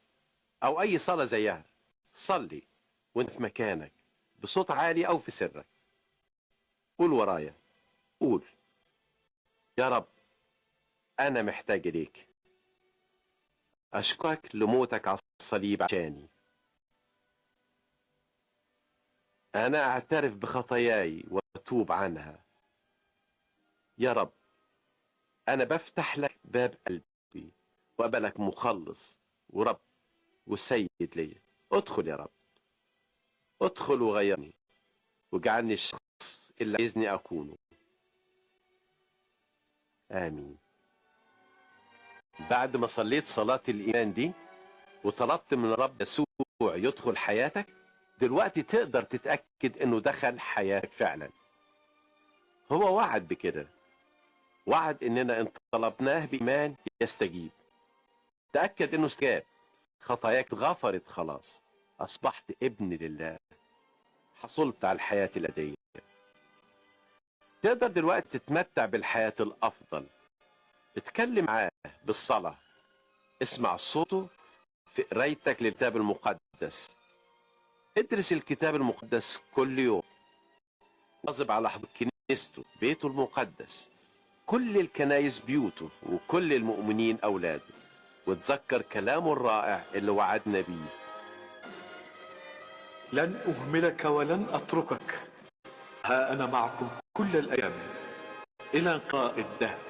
أو أي صلاة زيها. صلي وانت في مكانك بصوت عالي أو في سرك. قول ورايا، قول: يا رب أنا محتاج إليك، أشكرك لموتك على الصليب عشاني. أنا أعترف بخطاياي وأتوب عنها. يا رب أنا بفتح لك باب قلبي وأقبلك مخلص ورب وسيد ليا. ادخل يا رب، ادخل وغيرني واجعلني الشخص اللي عايزني أكونه. آمين. بعد ما صليت صلاة الإيمان دي وطلبت من رب يسوع يدخل حياتك، دلوقتي تقدر تتأكد إنه دخل حياتك فعلا. هو وعد بكده، وعد إننا إن طلبناه بإيمان يستجيب. تأكد إنه استجاب، خطاياك اتغفرت خلاص، أصبحت ابن لله، حصلت على الحياة الأبدية. تقدر دلوقتي تتمتع بالحياة الأفضل. اتكلم معاه بالصلاة، اسمع صوته في قرايتك للكتاب المقدس. ادرس الكتاب المقدس كل يوم، واظب على حضور كنيسته بيته المقدس، كل الكنايس بيوته وكل المؤمنين أولاده، وتذكر كلامه الرائع اللي وعدنا بيه: لن أهملك ولن أتركك، ها أنا معكم كل الأيام إلى انقضاء الدهر.